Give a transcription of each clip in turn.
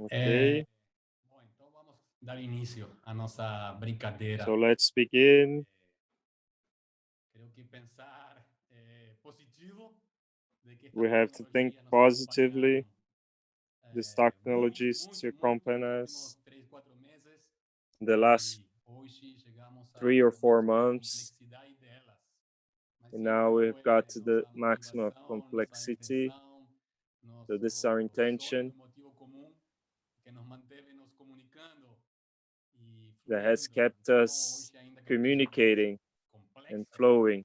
Okay. Bom, então vamos dar início à nossa brincadeira. So let's begin. Creio que pensar positivo de que esta We have to think tecnologia nos positively. acompanharam These muito, technologies muito, to muito accompany nos us últimos 3, 4 meses in the last e hoje chegamos 3 or 4 à months. complexidade delas. Mas And sempre now we've got to the nossa maximum of motivação, nossa complexity. intenção, So this is our nosso sonho intention e motivo comum que nos manteve nos comunicando e that has fluindo. kept Então, us hoje ainda que communicating and complexa, flowing.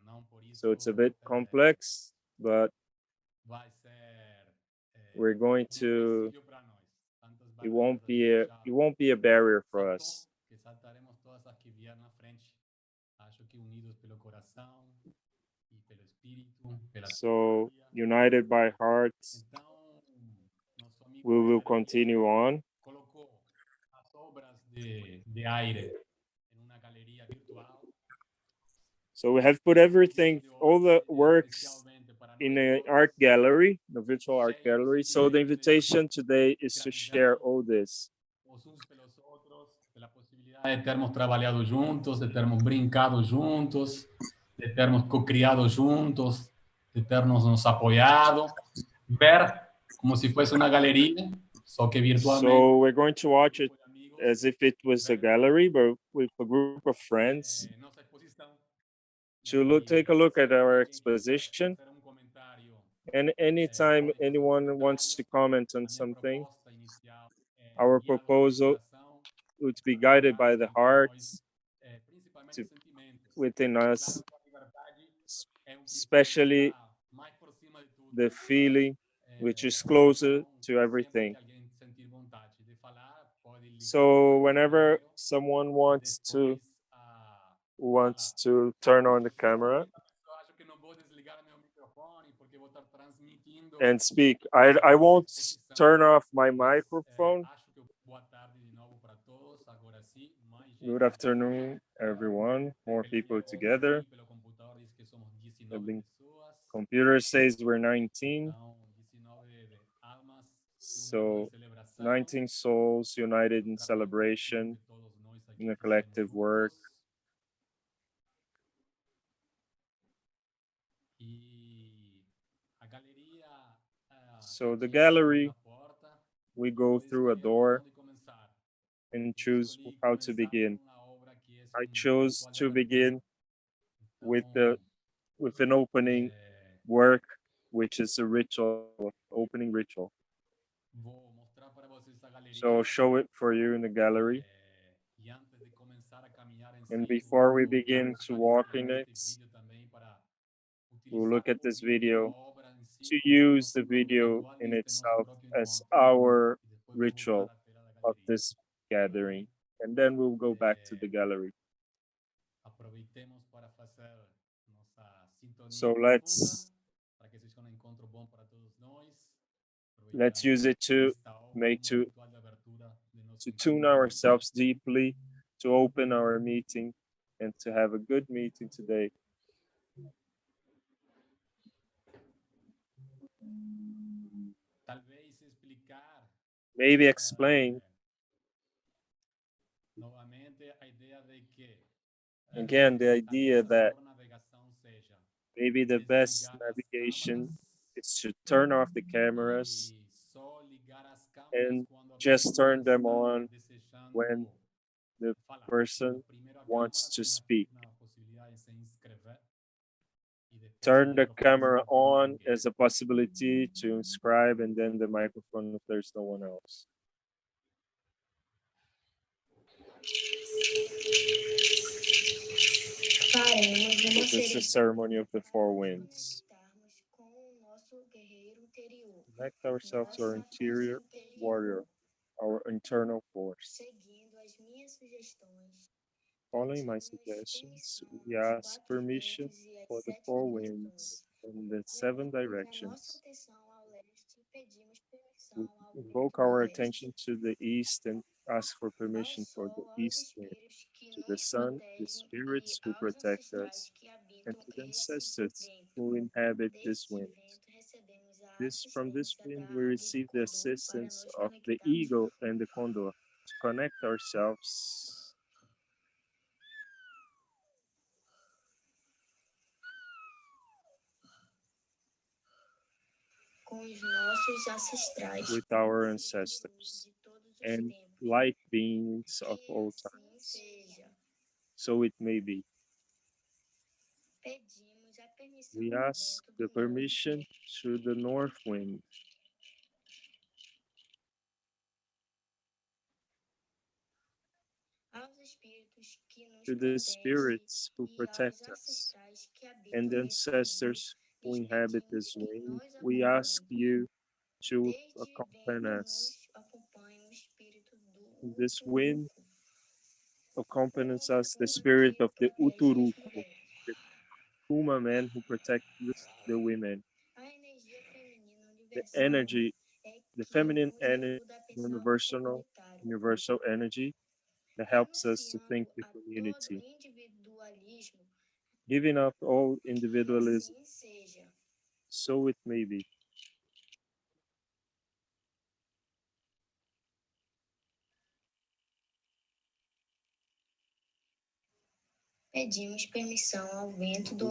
não por isso So it's a bit complex, but vai ser we're going to, empecilho para nós. Tantas it barreiras won't be a barrier for us. que saltaremos todas as que vieram na frente. Acho que unidos pelo coração e pelo espírito, pela So tecnologia. united by hearts, Então, nosso amigo we will César continue on. colocou as obras de AIRE em uma galeria virtual. So we have put everything, all the works in an art gallery, a virtual art gallery. So the invitation today is to share all this. Os uns pelos outros, pela possibilidade de termos trabalhado juntos, de termos brincado juntos, de termos co-criado juntos, de termos nos apoiado, ver como se fosse uma galeria, só que virtualmente. So we're going to watch it as if it was a gallery, but with a group of friends to take a look at our exposition. And anytime anyone wants to comment on something, our proposal would be guided by the hearts within us, especially the feeling which is closer to everything. So whenever someone wants to turn on the camera and speak, I won't turn off my microphone. Good afternoon, everyone. More people together. The computer says we're 19. So 19 souls united in celebration, in a collective work. So the gallery, we go through a door and choose how to begin. I chose to begin with an opening work, which is a ritual, opening ritual. So I'll show it for you in the gallery. And before we begin to walk in it, we'll look at this video to use the video in itself as our ritual of this gathering. And then we'll go back to the gallery. So let's use it to tune ourselves deeply, to open our meeting, and to have a good meeting today. Maybe explain again the idea that maybe the best navigation is to turn off the cameras and just turn them on when the person wants to speak. Turn the camera on as a possibility to inscribe, and then the microphone if there's no one else. This is the ceremony of the four winds. Connect ourselves to our interior warrior, our internal force. Following my suggestions, we ask permission for the four winds in the 7 directions. We invoke our attention to the east and ask for permission for the east wind, to the sun, the spirits who protect us, and to the ancestors who inhabit this wind. From this wind, we receive the assistance of the eagle and the condor to connect ourselves with our ancestors and light beings of all times. So it may be. We ask the permission to the north wind, to the spirits who protect us, and the ancestors who inhabit this wind. We ask you to accompany us. This wind accompanies us, the spirit of the Uturuku, the Kuma man who protects the women, the energy, the feminine energy, universal energy that helps us to think the community, giving up all individualism. So it may be. We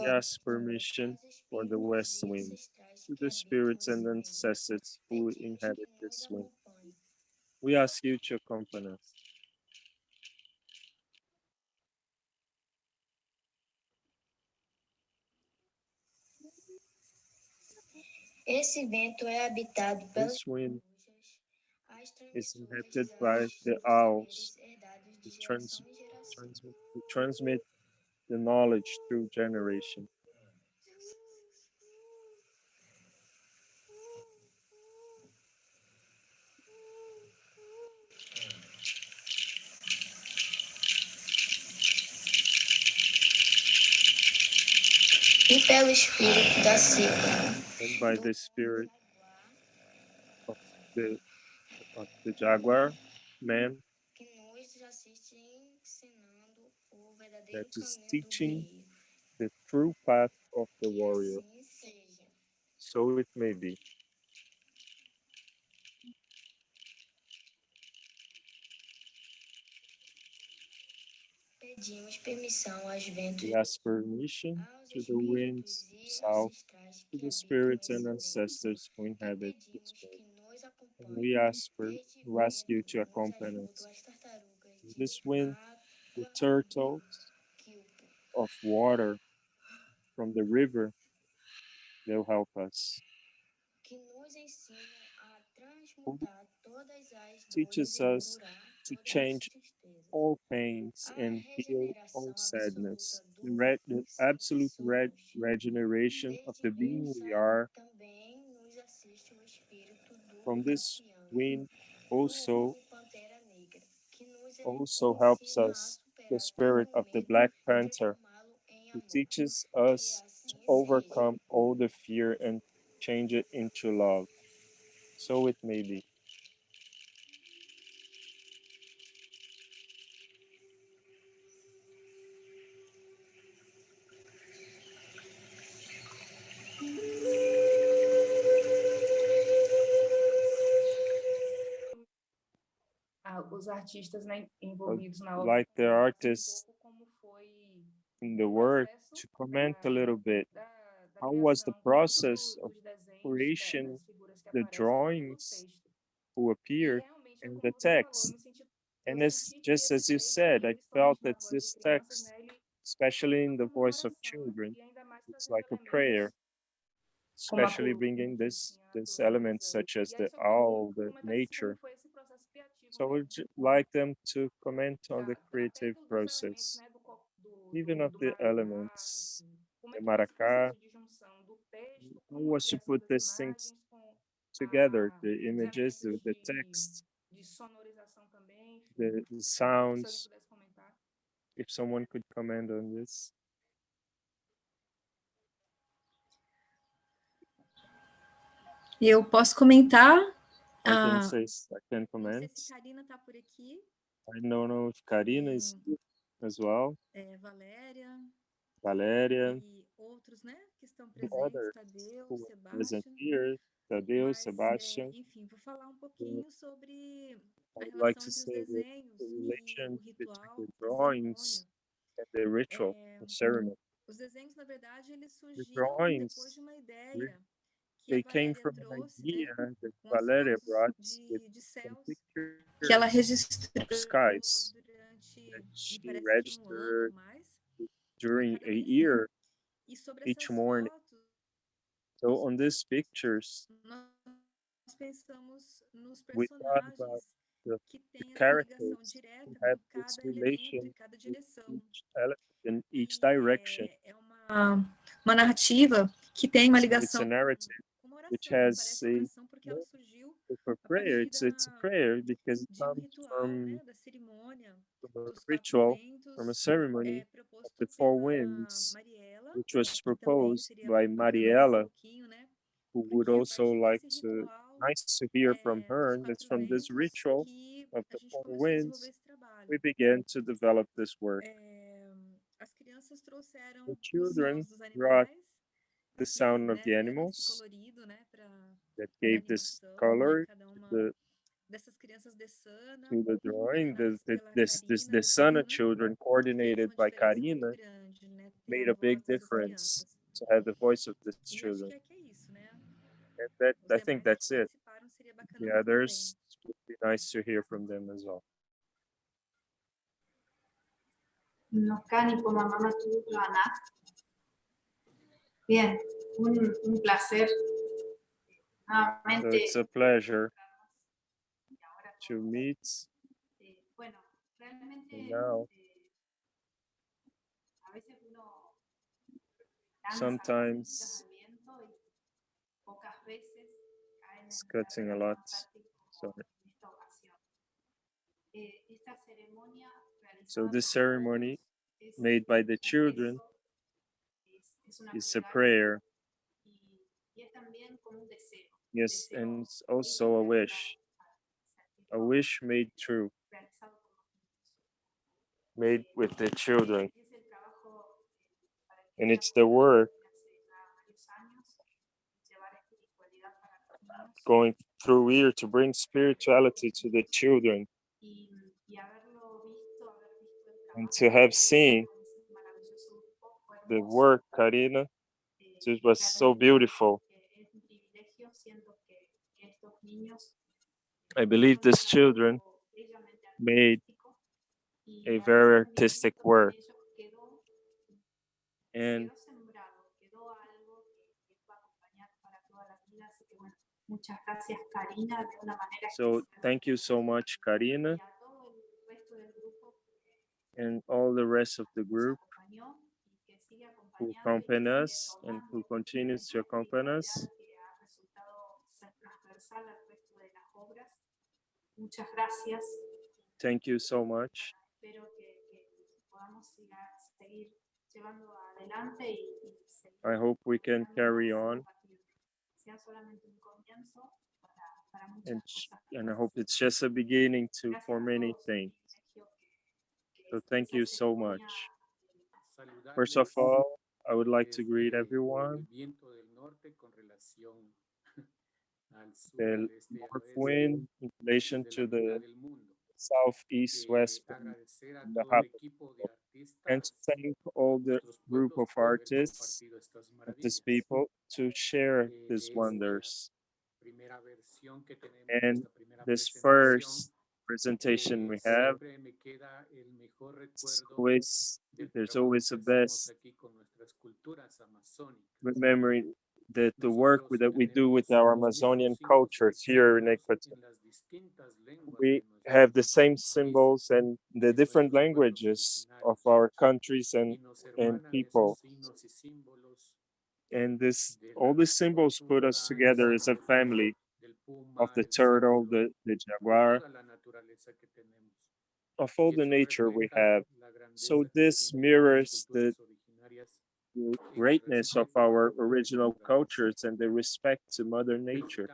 ask permission for the west wind, to the spirits and ancestors who inhabit this wind. We ask you to accompany us. This wind is inhabited by the owls, who transmit the knowledge through generation. And by the spirit of the jaguar man that is teaching the true path of the warrior. So it may be. We ask permission to the winds south, to the spirits and ancestors who inhabit this world. And we ask you to accompany us. In this wind, the turtles of water from the river, they'll help us. Who teaches us to change all pains and heal all sadness. The absolute regeneration of the being we are from this wind also helps us, the spirit of the Black Panther, who teaches us to overcome all the fear and change it into love. So it may be. Os artistas, né, envolvidos na obra, like the artists in the work, to comment a little bit. How was the process of creation, the drawings who appeared, and the text? And it's just as you said, I felt that this text, especially in the voice of children, it's like a prayer, especially bringing this elements such as the owl, the nature. So I would like them to comment on the creative process, even of the elements, the maracá, who was to put these things together, the images, the text, the sounds, if someone could comment on this. Eu posso comentar? I can say, I can comment. Não sei se Carina está por aqui. I don't know if Carina is here as well. Valéria. Valéria. E outros, né, que estão presentes, Tadeu, present Sebastião. here, Tadeu, Mas, Sebastian. enfim, vou falar pouquinho sobre I a would like relação to entre os say that desenhos the e relation o between ritual, the a drawings cerimônia. and the ritual, the ceremony. Os desenhos, na verdade, eles The surgiram depois drawings, de uma ideia que a they came Valéria from an trouxe, né, idea that com as Valeria fotos brought with de some céus que ela pictures registrou of skies durante, that me she parece que um ano ou registered mais, a during cada a manhã. year E sobre each essas morning. fotos, So on these pictures, nós pensamos nos we thought about personagens the que têm essa ligação characters who direta have com this cada elemento e relation cada with direção. each element in each E direction. é uma narrativa que tem uma So it's a ligação narrative com uma which oração. has Parece uma oração porque ela surgiu for a prayer. partir It's a prayer because it de comes ritual, né, da cerimônia from a dos 4 ritual, ventos, from a ceremony of proposto the four pela winds, Mariela, which was que também proposed seria by bacana ouvir um Mariela, pouquinho, né? who would Porque a also partir like desse to, ritual nice to hear from dos her. That's 4 from this ventos ritual que of a the gente four começou a desenvolver winds, esse trabalho. we began to develop this work. As crianças trouxeram The os children sons dos brought animais, the que, sound of né, the deram esse animals colorido, né, para that a gave this animação, color e cada uma dessas crianças Desana, to the drawing. coordenadas pela This Carina, Desana Desana, children, fez coordinated uma by diferença muito Carina, grande, né, ter made a a big voz dessas difference crianças. to have the voice of these E acho children. que é isso, né? And that, Os I think demais that's que it. participaram seria bacana The ouvir também. others, it would be nice to hear from them as well. Bien, un placer. So it's a pleasure to meet. Bueno, realmente Now, a veces uno sometimes pocas veces cae en it's cutting a lot. Sorry. Esta ceremonia So this ceremony made by the children is a prayer. y es también como un deseo. Yes, and it's also a wish made true, made with the children. And it's the work going through here to bring spirituality to the children and to have seen the work, Carina, it was so beautiful. I believe these children made a very artistic work. And so thank you so much, Carina, and all the rest of the group who accompany us and who continues to accompany us. Thank you so much. I hope we can carry on. And I hope it's just a beginning for many things. So thank you so much. First of all, I would like to greet everyone. The north wind in relation to the southeast west wind in the Hapa, and to thank all the group of artists, of these people, to share these wonders. And this first presentation we have, there's always the best remembering that the work that we do with our Amazonian cultures here in Ecuador. We have the same symbols and the different languages of our countries and people. And all these symbols put us together as a family of the turtle, the jaguar, of all the nature we have. So this mirrors the greatness of our original cultures and the respect to Mother Nature.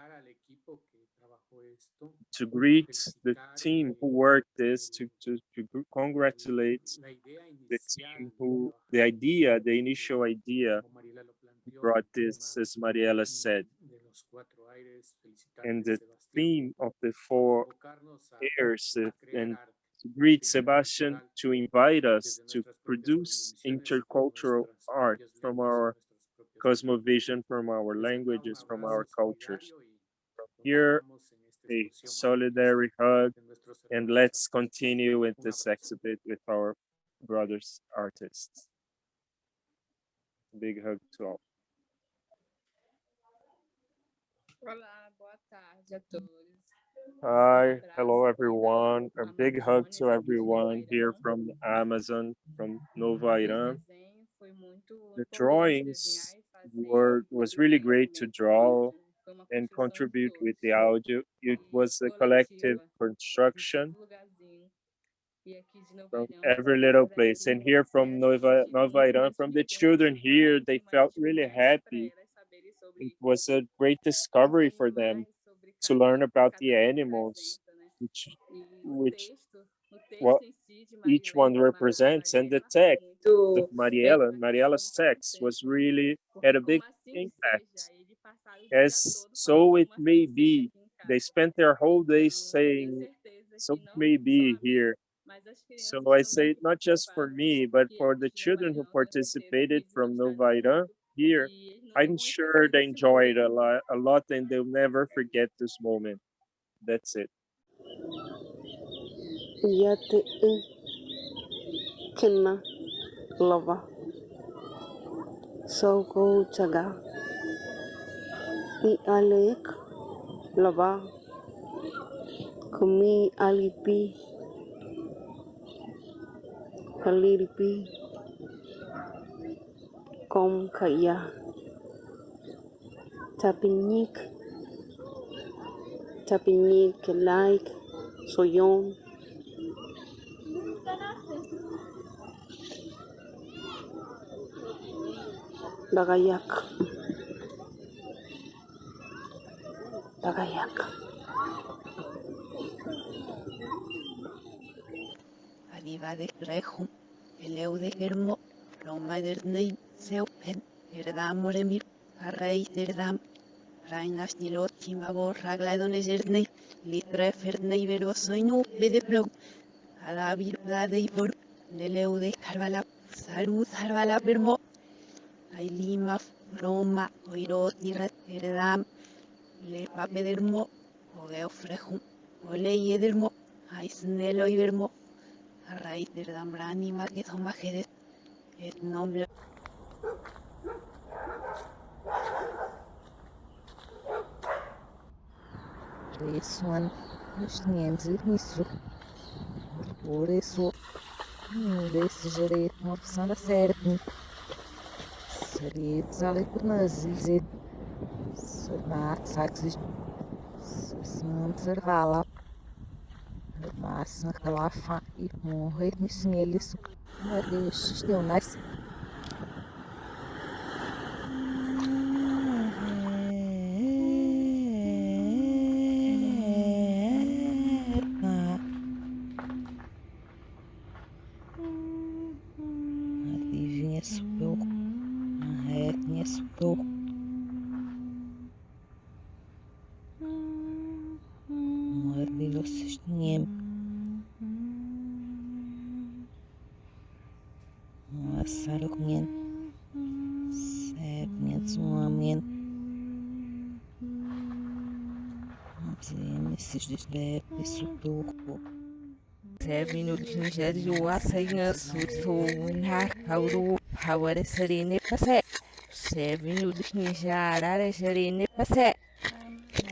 To greet the team who worked this, to congratulate the team the initial idea brought this, as Mariela said, And the theme of the 4 AIREs, and to greet Sebastian, to invite us to produce intercultural art from our cosmovision, from our languages, from our cultures. Here, a solidarity hug, and let's continue with this exhibit with our brothers artists. Big hug to all. Olá, boa tarde a todos. Hi, hello everyone. A big hug to everyone here from the Amazon, from Nova Iran. The drawings was really great to draw and contribute with the audio. It was a collective construction from every little place. And here from Nova Iran, from the children here, they felt really happy. It was a great discovery for them to learn about the animals, which what each one represents, and the text of Mariela's text was really had a big impact. As so it may be, they spent their whole day saying, so it may be here. So I say not just for me, but for the children who participated from Nova Iran here, I'm sure they enjoyed a lot, and they'll never forget this moment. That's it. Yate kina lava so go chaga I alek lava kumi alipi kaliripi kom kaya tapinik like soyon bagayak Arriba de rejo, eleu de germo, Roma der nei, seupen, erdam oremir, arrei derdam, rainas nilot, chimabor, ragladones ernei, litre fernei verosoinu, bede plog, alabir bladei por, neleu de carvala, salud, harvala permo, ailima, Roma, oirot, nirat, erdam, le papedermo, ogeo frejum, olei edermo, aisnelo ibermo, a raíz de la anima que son bajeres, el nombre. Isso, mano, nós tínhamos isso. Por isso, desse jeito, uma opção da certa. Seria usar por nós, dizer, se não, saxes, se não observar lá. Mas naquela fã e morrer nisso neles, mas estão nice. Adivinha se pouco, conhece pouco. Morre vocês tinham. Sara conhece, conhece um homem. Esses desde isso pouco. Seven Indígenas do Açaí Sul, Kaurey, Hawara Serene Passe. Seven Indígenas Arara Serene Passe.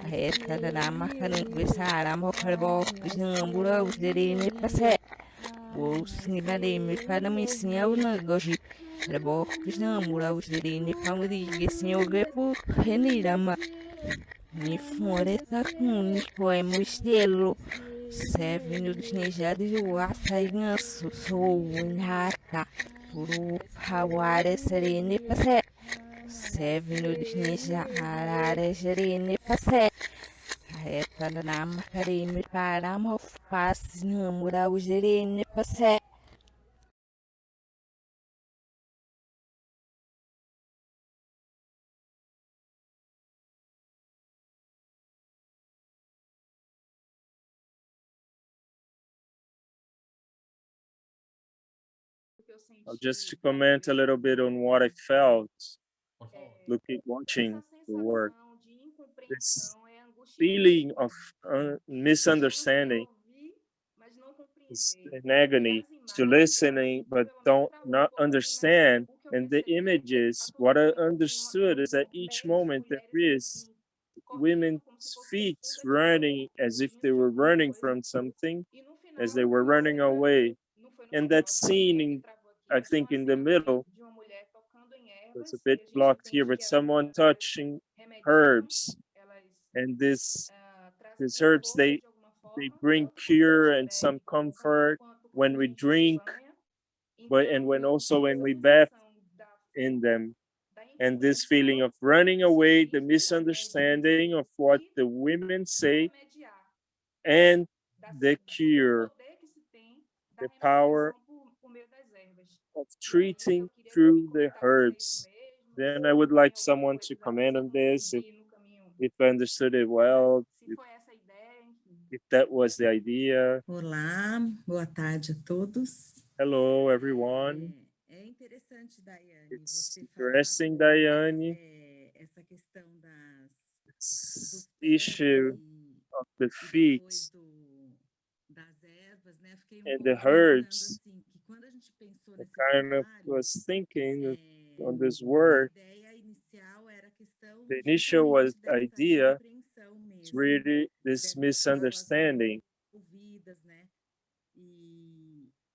A reta da máquina começar mofarbo, Jambura, os Serene Passe. O Sinibademe para me ensinar o negócio. Rebo, Jambura, os Serene Paudi, Senhor Grepo, Renirama. Ni floresta com ni poema estelo. Seven Indígenas do Açaí Sul, Nayra, Puru, Hawara Serene Passe. Seven Indígenas Arara Serene Passe. A reta da máquina para mofarbo, Jambura, os Serene Passe. just to comment a little bit on what I felt Por favor. watching the work. sensação de This incompreensão é angustiante. feeling of misunderstanding Mas não is compreender. an agony to listening but don't not understand. And the images, what I understood is that each moment there is women's feet running as if they were running from something, as they were running away. And that scene, I think in the middle, was a bit blocked here, but someone touching herbs. And these herbs, they bring cure and some comfort when we drink, and when we bathe in them. And this feeling of running away, the misunderstanding of what the women say, and the cure, the power of treating through the herbs. Then I would like someone to comment on this, if I understood it well, if that was the idea. Olá, boa tarde a todos. Hello, everyone. É interessante, Daiane, It's você interesting, falar Daiane, essa questão this issue of the feet das ervas, né? Fiquei and pouco the pensando herbs. assim, que quando a gente pensou I nesse kind of trabalho, was thinking on this word. a ideia inicial era a questão The initial dessa idea incompreensão is mesmo, really this dessas misunderstanding. ouvidas, né?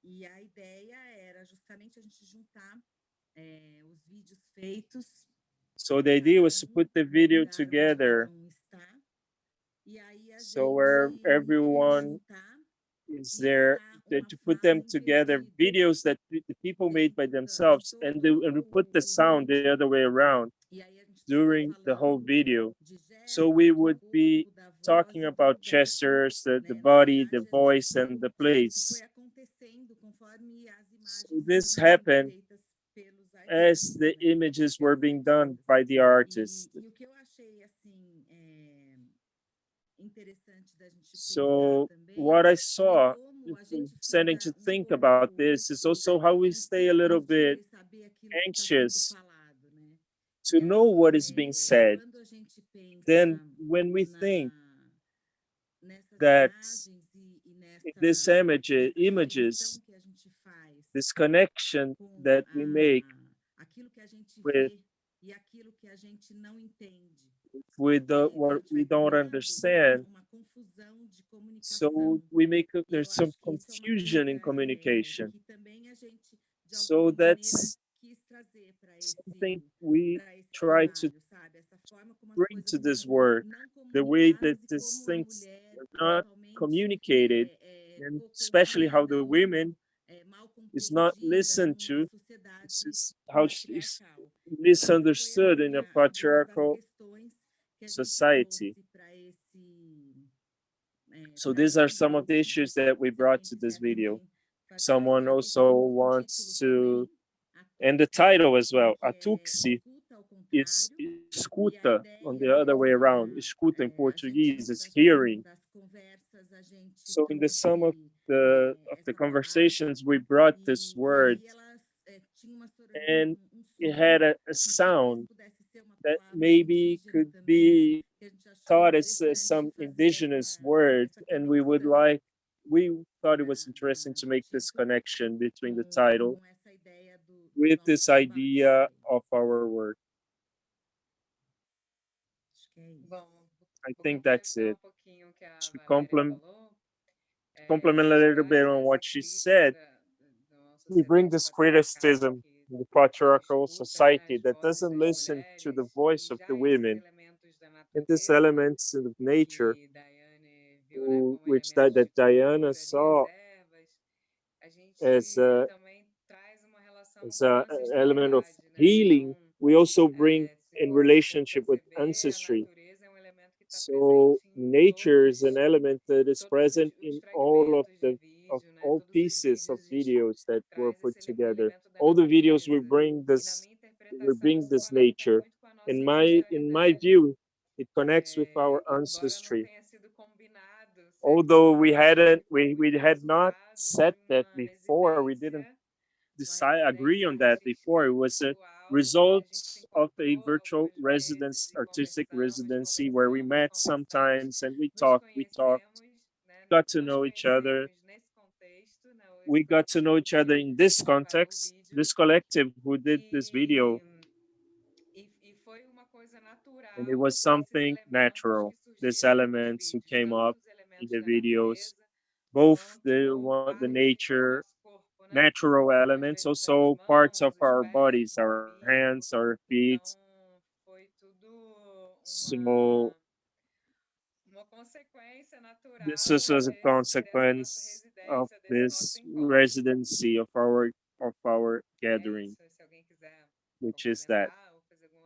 E a ideia era justamente a gente juntar os vídeos feitos. So the idea was to put the video together, so where everyone is there, to put them together, videos that the people made by themselves, and we put the sound the other way around during the whole video. So we would be talking about gestures, the body, the voice, and the place. So this happened as the images were being done by the artist. So what I saw, starting to think about this, is also how we stay a little bit anxious to know what is being said. Then when we think that this images, this connection that we make with what we don't understand, so there's some confusion in communication. So that's something we try to bring to this work, the way that these things are not communicated, and especially how the women is not listened to, how she's misunderstood in a patriarchal society. So these are some of the issues that we brought to this video. Someone also wants to, and the title as well, Atuxi is escuta on the other way around. Escuta in Portuguese is hearing. So in the sum of the conversations, we brought this word, and it had a sound that maybe could be thought as some indigenous word, and we thought it was interesting to make this connection between the title with this idea of our work. I think that's it. To complement a little bit on what she said, we bring this criticism in the patriarchal society that doesn't listen to the voice of the women, and these elements of nature, which that Diana saw as an element of healing, we also bring in relationship with ancestry. So nature is an element that is present in all pieces of videos that were put together. All the videos we bring this nature. In my view, it connects with our ancestry. Although we had not said that before, we didn't agree on that before. It was a result of a virtual residence, artistic residency, where we met sometimes and we talked, got to know each other. We got to know each other in this context, this collective who did this video. And it was something natural. These elements who came up in the videos, both the nature, natural elements, also parts of our bodies, our hands, our feet. So this is as a consequence of this residency of our gathering, which is that.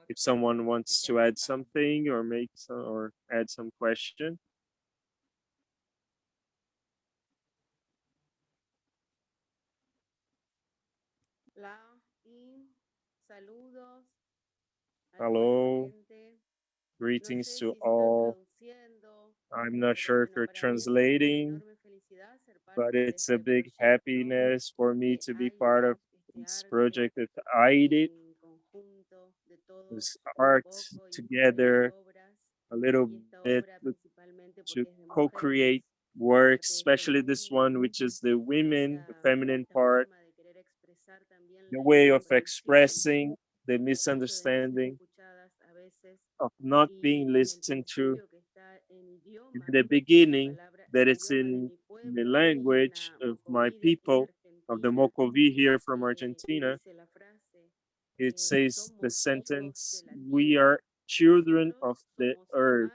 If someone wants to add something or add some question. Hello, greetings to all. I'm not sure if you're translating, but it's a big happiness for me to be part of this project with AIRE, this art together a little bit to co-create works, especially this one, which is the women, the feminine part, the way of expressing the misunderstanding, of not being listened to in the beginning, that it's in the language of my people, of the Mocovi here from Argentina. It says the sentence, we are children of the earth.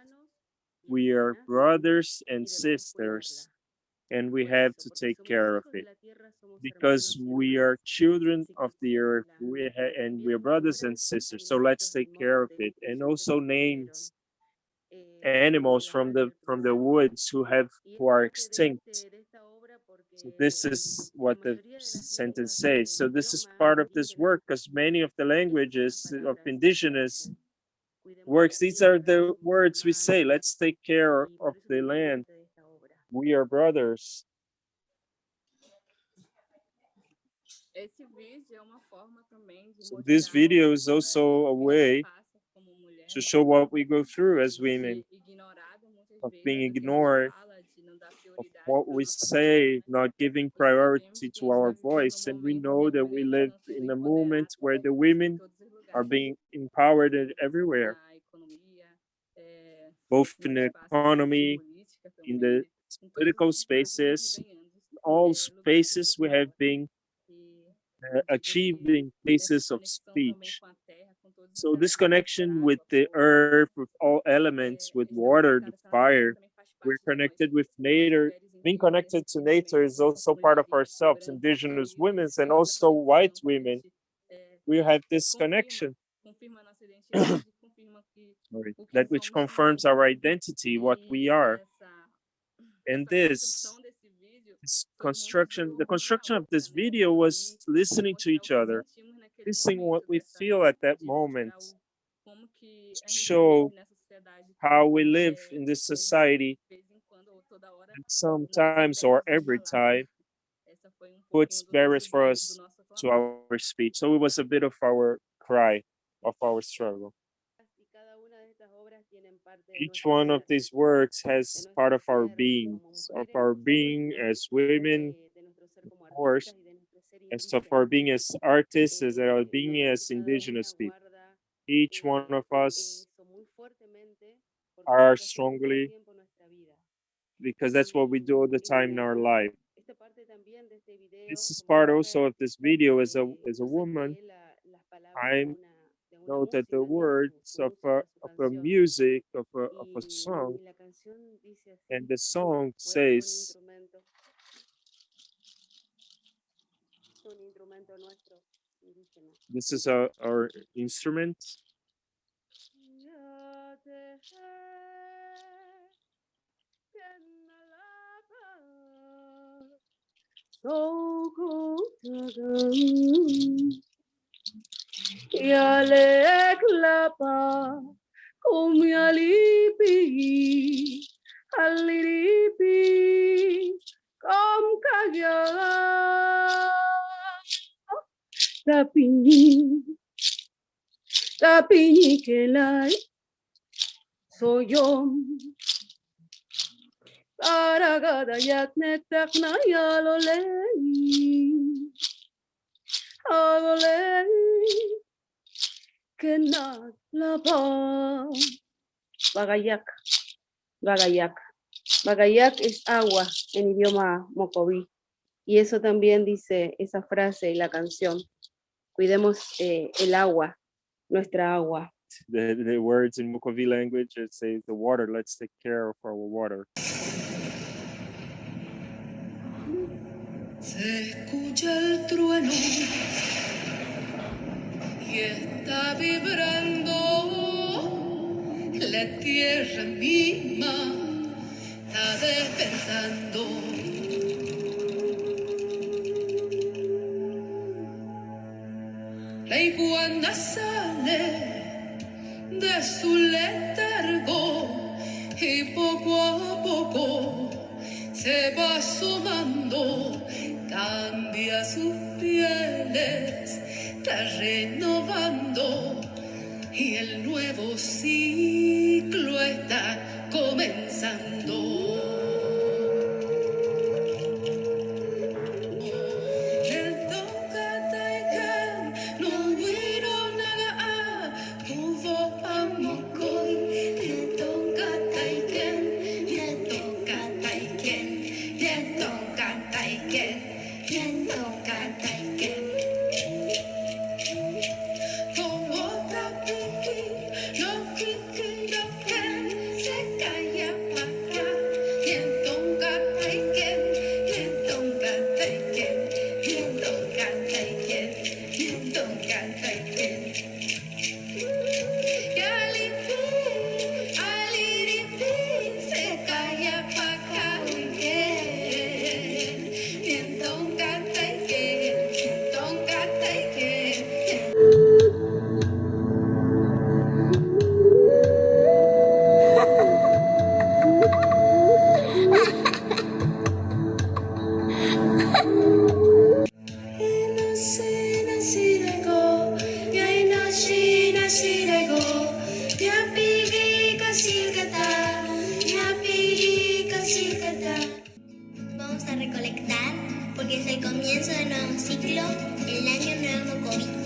We are brothers and sisters, and we have to take care of it. Because we are children of the earth, and we're brothers and sisters, so let's take care of it. And also names animals from the woods who are extinct. So this is what the sentence says. So this is part of this work, because many of the languages of indigenous works, these are the words we say, let's take care of the land. We are brothers. So this video is also a way to show what we go through as women, of being ignored, of what we say, not giving priority to our voice. And we know that we live in a moment where the women are being empowered everywhere, both in the economy, in the political spaces, all spaces we have been achieving places of speech. So this connection with the earth, with all elements, with water, the fire, we're connected with nature. Being connected to nature is also part of ourselves, indigenous women and also white women. We have this connection. That which confirms our identity, what we are. And this construction, the construction of this video was listening to each other, listening what we feel at that moment, show how we live in this society, and sometimes or every time puts barriers for us to our speech. So it was a bit of our cry, of our struggle. Each one of these works has part of our beings, of our being as women, of course, as of our being as artists, as our being as indigenous people. Each one of us are strongly, because that's what we do all the time in our life. This is part also of this video. As a woman, I know that the words of a music, of a song, and the song says, this is our instrument. Yalek lapa kumyalipi aliripi kom kaya Tapiñi, tapiñi que la soy yo. Aragada yakne takna yalolei, alolei, que na la pa. Bagayak, bagayak. Bagayak es agua en idioma Mocovi. Y eso también dice esa frase y la canción. Cuidemos el agua, nuestra agua. The words in Mocovi language, it says the water, let's take care of our water. Se escucha el trueno y está vibrando la tierra misma, está despertando. La iguana sale de su letargo y poco a poco se va asomando, cambia sus pieles, está renovando y el nuevo ciclo está comenzando. Vamos a recolectar porque es el comienzo de un nuevo ciclo, el año nuevo Mocovi.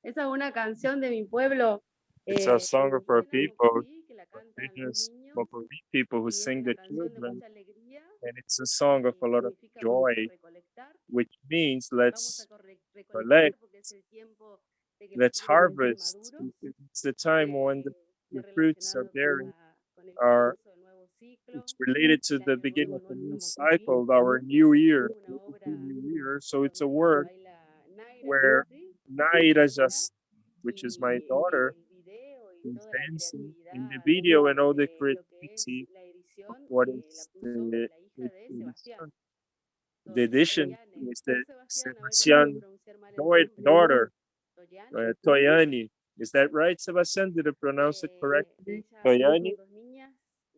Esa es una canción de mi pueblo. It's a song of our people, Que la cantan los indigenous niños, Mocovi people who y es sing una the canción de children, mucha alegría, and it's a song of a lot of significa joy, vamos a recolectar, which means vamos a let's recolectar collect, porque es el tiempo de que los let's frutos estén harvest. maduros, It's the time when the de fruits are relacionarnos bearing con el are comienzo del nuevo it's related to the beginning of the new cycle, our new year. So it's a work where Nayra, which is my daughter, is dancing in the video and all the creativity of what is the edition. The edition is the Sebastian daughter, Toyani. Is that right, Sebastian? Did I pronounce it correctly? Toyani.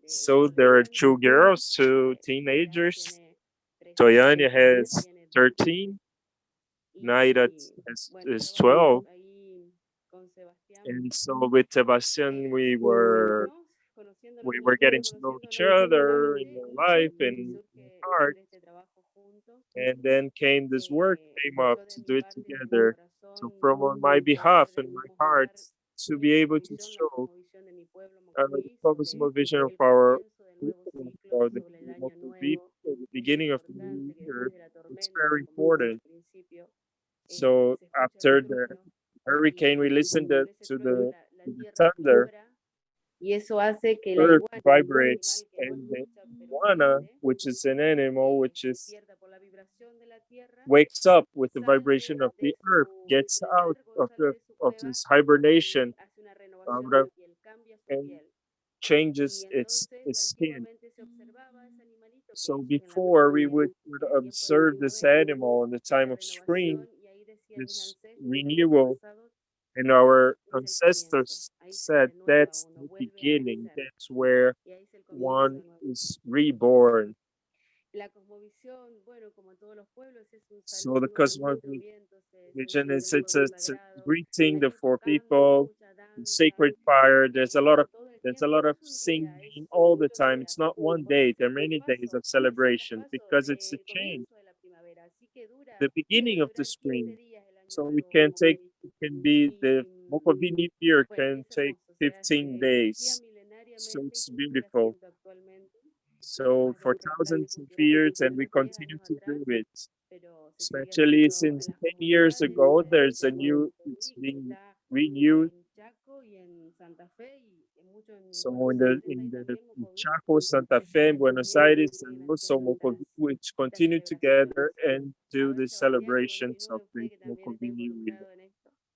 So there are two girls, two teenagers. Toyani has 13. Nayra is 12. And so with Sebastian, we were getting to know each other in life and in heart. And then came this work came up to do it together. So from on my behalf and my heart, to be able to show the focusable vision of our for the Mocovi, the beginning of the new year, it's very important. So after the hurricane, we listened to the thunder. Earth vibrates, and the iguana, which is an animal, which is wakes up with the vibration of the earth, gets out of this hibernation, and changes its skin. So before we would observe this animal in the time of spring, this renewal, and our ancestors said that's the beginning, that's where one is reborn. So the cosmovision is it's a greeting the four people, sacred fire. There's a lot of singing all the time. It's not one day. There are many days of celebration because it's a change, the beginning of the spring. So it can be the Mocovi New Year can take 15 days. So it's beautiful. So for thousands of years, and we continue to do it. Especially since 10 years ago, it's being renewed. So in the Chaco, Santa Fe, Buenos Aires, and also Mocovi, which continue together and do the celebrations of the Mocovi New Year.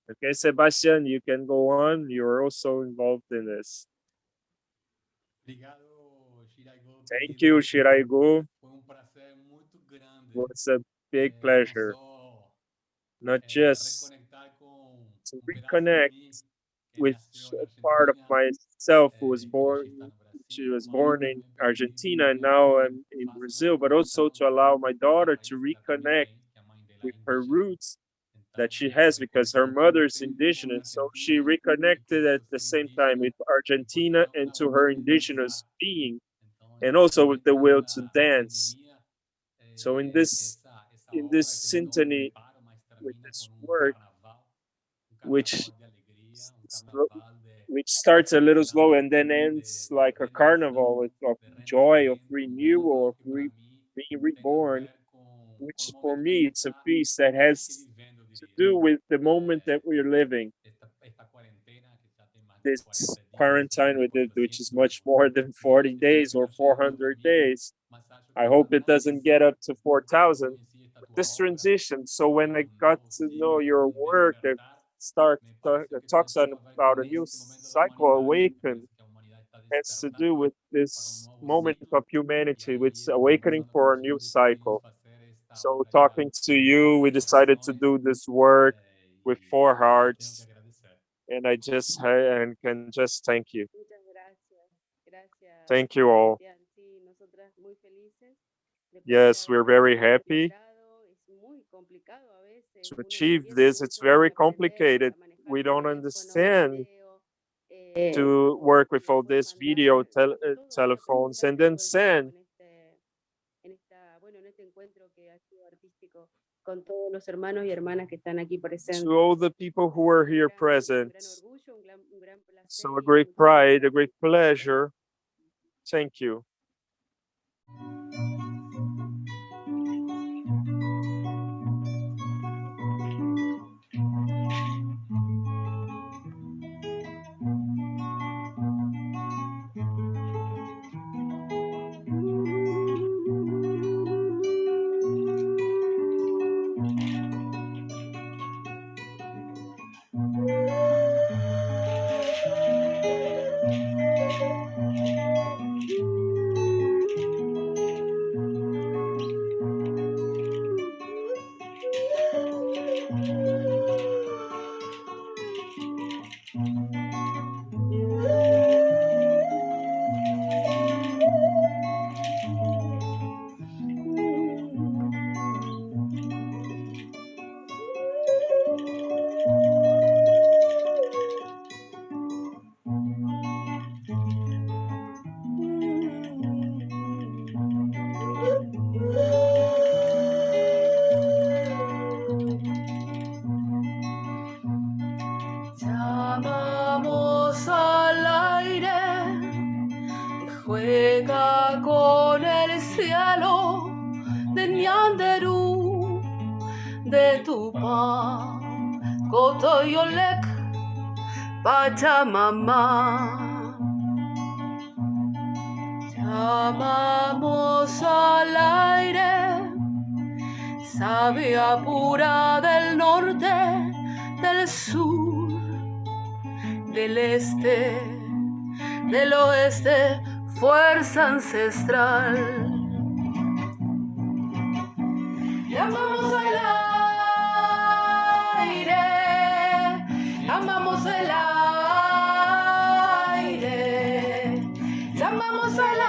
Okay, Sebastian, you can go on. You're also involved in this. Thank you, Shiraigo. It was a big pleasure. Not just to reconnect with a part of myself who was born. She was born in Argentina and now I'm in Brazil, but also to allow my daughter to reconnect with her roots that she has because her mother's indigenous. So she reconnected at the same time with Argentina and to her indigenous being, and also with the will to dance. So in this symphony with this work, which starts a little slow and then ends like a carnival of joy, of renewal, of being reborn, which for me it's a piece that has to do with the moment that we're living. This quarantine with it, which is much more than 40 days or 400 days. I hope it doesn't get up to 4,000. This transition. So when I got to know your work, that talks about a new cycle awaken, has to do with this moment of humanity, with awakening for a new cycle. So talking to you, we decided to do this work with 4 hearts, and I just can just thank you. Thank you all. Yes, we're very happy to achieve this. It's very complicated. We don't understand to work with all this video telephones and then send to all the people who are here present. So a great pride, a great pleasure. Thank you. llega con el cielo de Ñanderú, de Tupá, Cotoyolec, Pachamama. Llamamos al aire, savia pura del norte, del sur, del este, del oeste, fuerza ancestral. Llamamos al aire, llamamos al aire, llamamos al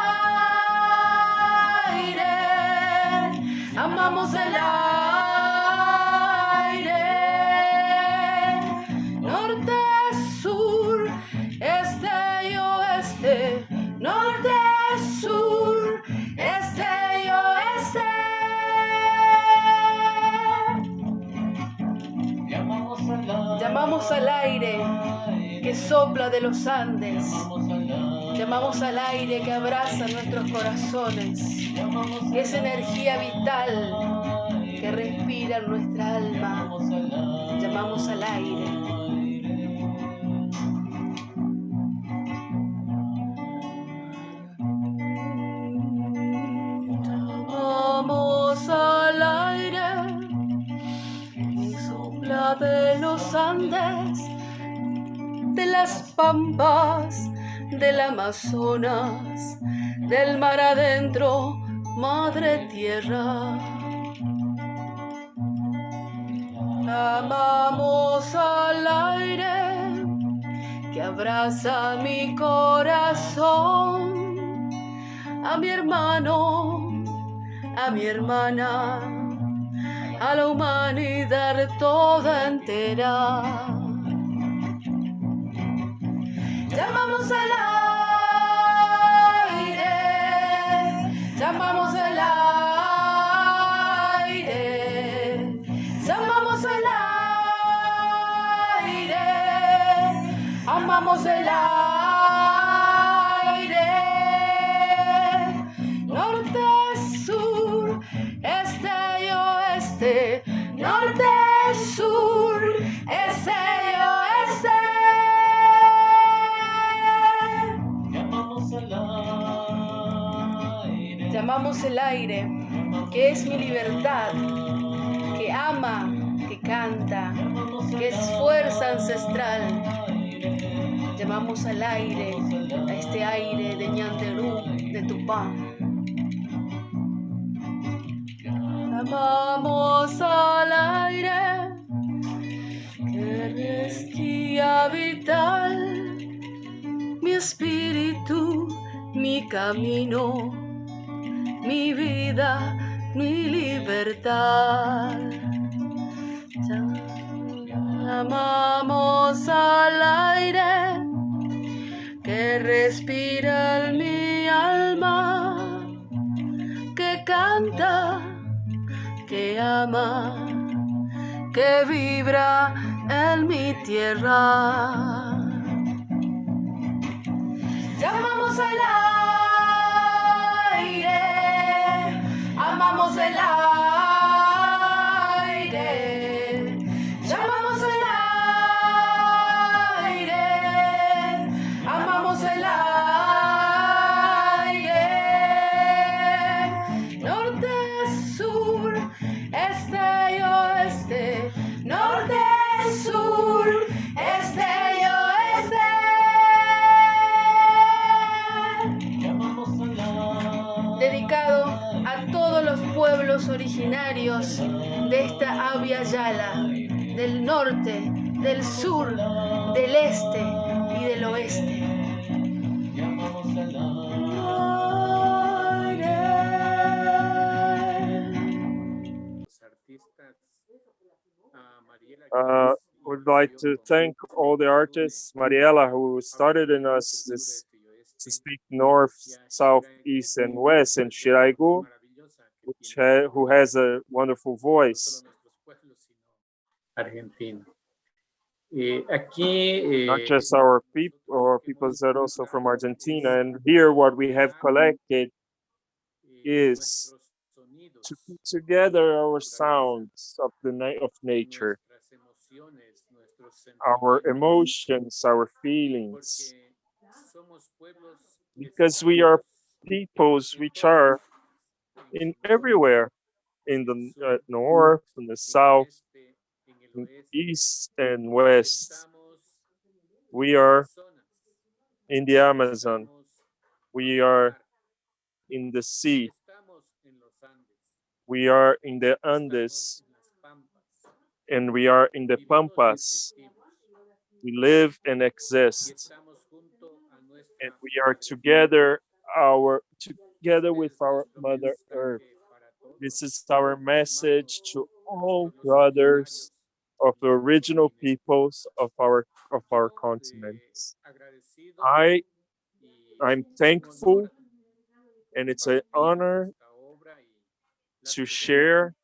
aire, llamamos al aire, norte, sur, este y oeste, norte, sur, este y oeste. Llamamos al aire que sopla de los Andes. Llamamos al aire que abraza nuestros corazones. Que es energía vital que respira en nuestra alma. Llamamos al aire. Llamamos al aire que sopla de los Andes, de las pampas, del Amazonas, del mar adentro, madre tierra. Llamamos al aire que abraza mi corazón, a mi hermano, a mi hermana, a la humanidad toda entera. Llamamos al aire, llamamos al aire, llamamos al aire, amamos el aire, norte, sur, este y oeste, norte, sur, este y oeste. Llamamos el aire, que es mi libertad, que ama, que canta, que es fuerza ancestral. Llamamos al aire, a este aire de Ñanderú, de Tupá. Llamamos al aire, que es guía vital, mi espíritu, mi camino, mi vida, mi libertad. Llamamos al aire que respira en mi alma, que canta, que ama, que vibra en mi tierra. Llamamos al aire, amamos el aire, llamamos el aire, amamos el aire, norte, sur, este y oeste, norte, sur, este y oeste. Dedicado a todos los pueblos originarios de esta Abya Yala, del norte, del sur, del este y del oeste. Would like to thank all the artists, Mariela, who started in us this to speak north, south, east, and west, and Shiraigo, who has a wonderful voice. Argentina. not just our people or people that also from Argentina. And here what we have collected is to put together our sounds of the of nature, our emotions, our feelings, because we are peoples which are in everywhere, in the north, in the south, in east and west. We are in the Amazon. We are in the sea. We are in the Andes. And we are in the Pampas. We live and exist. And we are together with our Mother Earth. This is our message to all brothers of the original peoples of our continents. I'm thankful, and it's an honor to share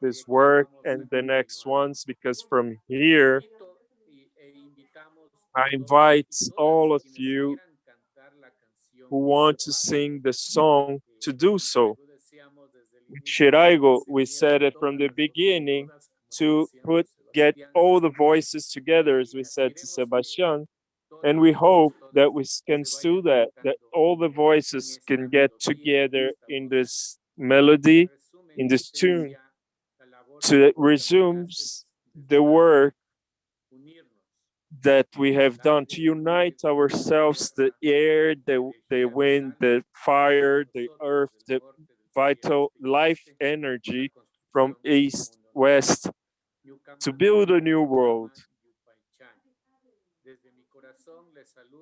this work and the next ones, because from here I invite all of you who want to sing the song to do so. With Shiraigo, we said it from the beginning to get all the voices together, as we said to Sebastian, and we hope that we can do that all the voices can get together in this melody, in this tune, to resume the work that we have done to unite ourselves, the air, the wind, the fire, the earth, the vital life energy from east, west, to build a new world.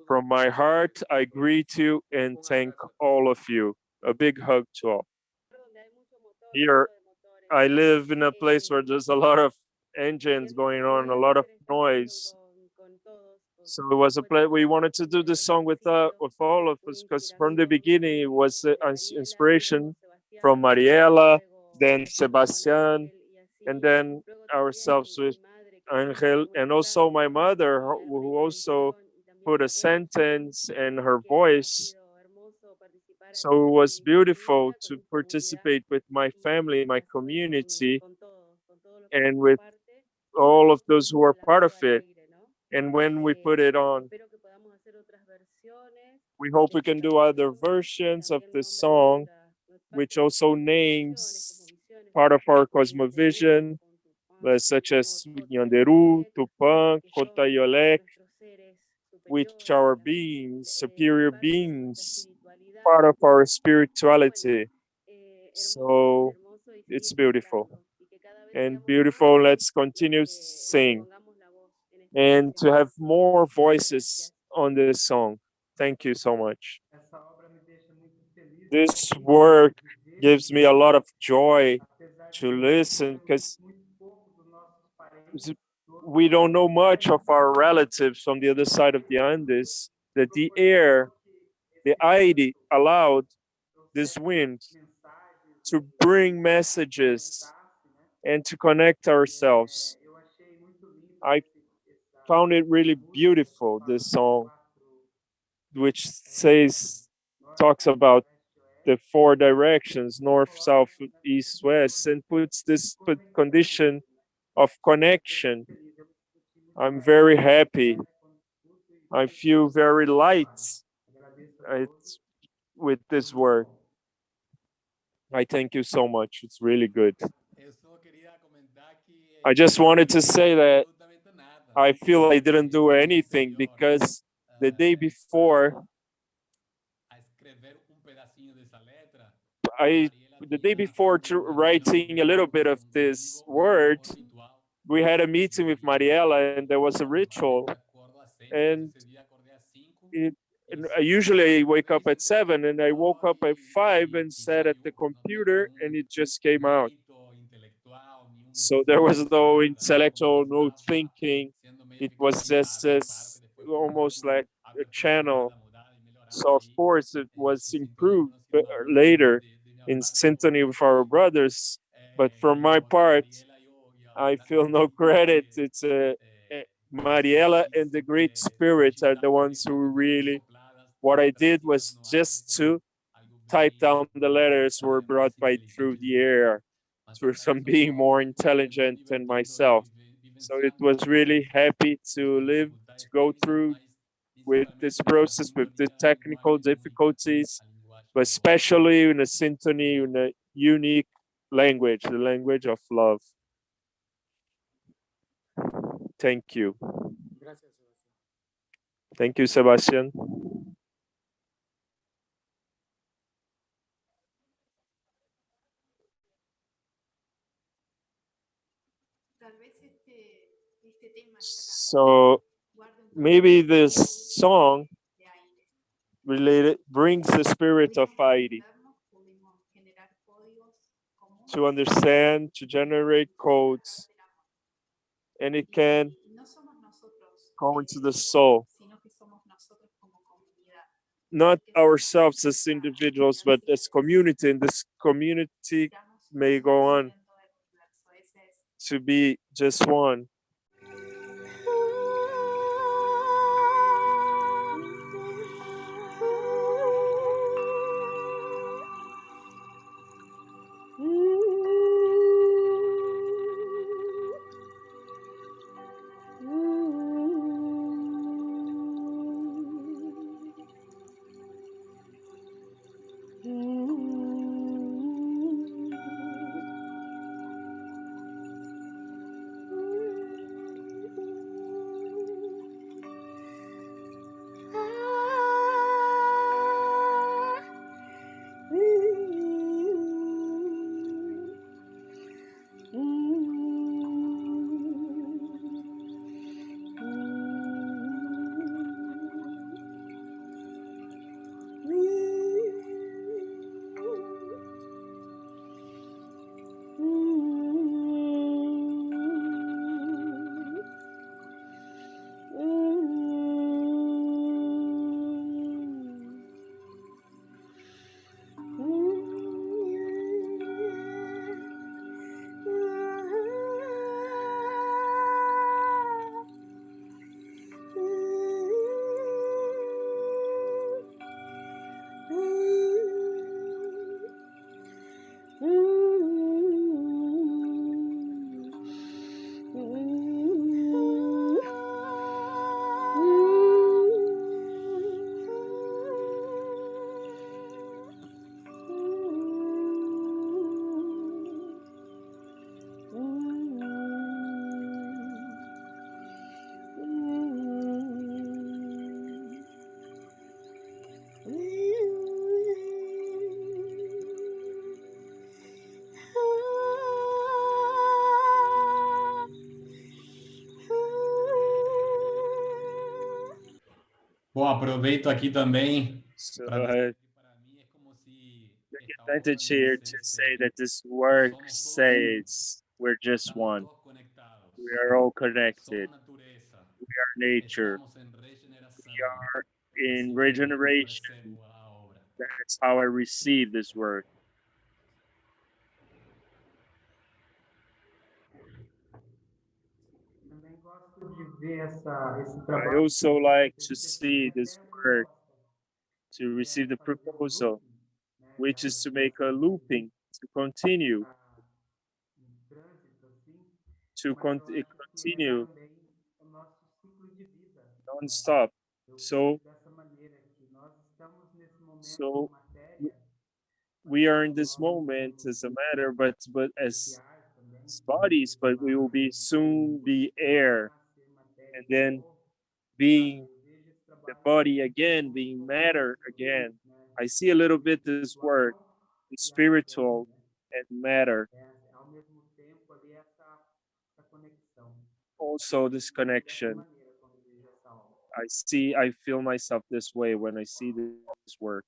From my heart, I greet you and thank all of you. A big hug to all. Here, I live in a place where there's a lot of engines going on, a lot of noise. So it was a play. We wanted to do this song with all of us, because from the beginning it was inspiration from Mariela, then Sebastian, and then ourselves with Ángel, and also my mother, who also put a sentence and her voice. So it was beautiful to participate with my family, my community, and with all of those who are part of it. And when we put it on, we hope we can do other versions of the song, which also names part of our cosmovision, such as Yanderu, Tupã, Kotayolek, which are beings, superior beings, part of our spirituality. So it's beautiful. And beautiful, let's continue sing and to have more voices on this song. Thank you so much. This work gives me a lot of joy to listen, because we don't know much of our relatives from the other side of the Andes, that the air, the AIRE, allowed this wind to bring messages and to connect ourselves. I found it really beautiful, this song, which talks about the four directions, north, south, east, west, and puts this condition of connection. I'm very happy. I feel very light with this work. I thank you so much. It's really good. I just wanted to say that I feel I didn't do anything, because the day before, writing a little bit of this word, we had a meeting with Mariela, and there was a ritual. And I usually wake up at 7, and I woke up at 5 and sat at the computer, and it just came out. So there was no intellectual, no thinking. It was just almost like a channel. So of course it was improved later in symphony with our brothers. But from my part, I feel no credit. It's Mariela and the Great Spirit are the ones who really, what I did was just to type down the letters were brought by through the air, through some being more intelligent than myself. So it was really happy to live, to go through with this process, with the technical difficulties, but especially in a symphony, in a unique language, the language of love. Thank you. Thank you, Sebastian. So maybe this song related brings the spirit of AIRE to understand, to generate codes, and it can go into the soul. Not ourselves as individuals, but as community, and this community may go on to be just one. Bom, aproveito aqui também para dizer que para mim é como se advantage here to say that this work says we're just one. We are all connected. We are nature. We are in regeneration. That's how I receive this work. I also like to see this work, to receive the proposal, which is to make a looping, to continue, continue non-stop. So we are in this moment as a matter, but as bodies, but we will be soon be air, and then being the body again, being matter again. I see a little bit this work, the spiritual and matter. Also this connection. I feel myself this way when I see this work.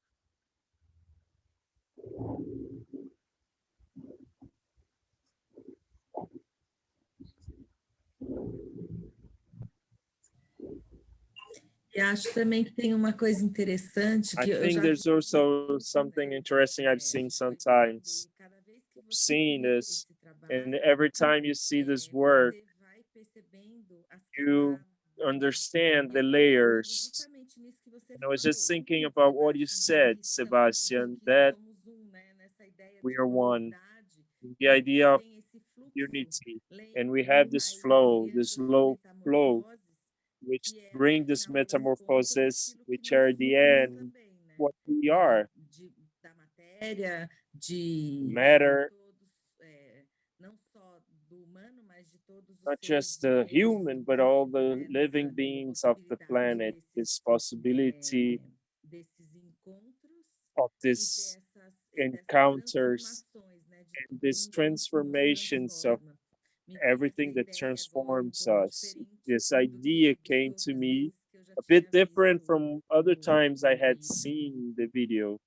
E acho também que tem uma coisa interessante que I think there's also something interesting I've seen sometimes. Seen this, and every time you see this work, you understand the layers. And I was just thinking about what you said, Sebastian, that we are one. The idea of unity, and we have this flow, this low flow, which bring this metamorphosis, which are the end, what we are. Matter, not just the human, but all the living beings of the planet, this possibility of these encounters and these transformations of everything that transforms us. This idea came to me a bit different from other times I had seen the video.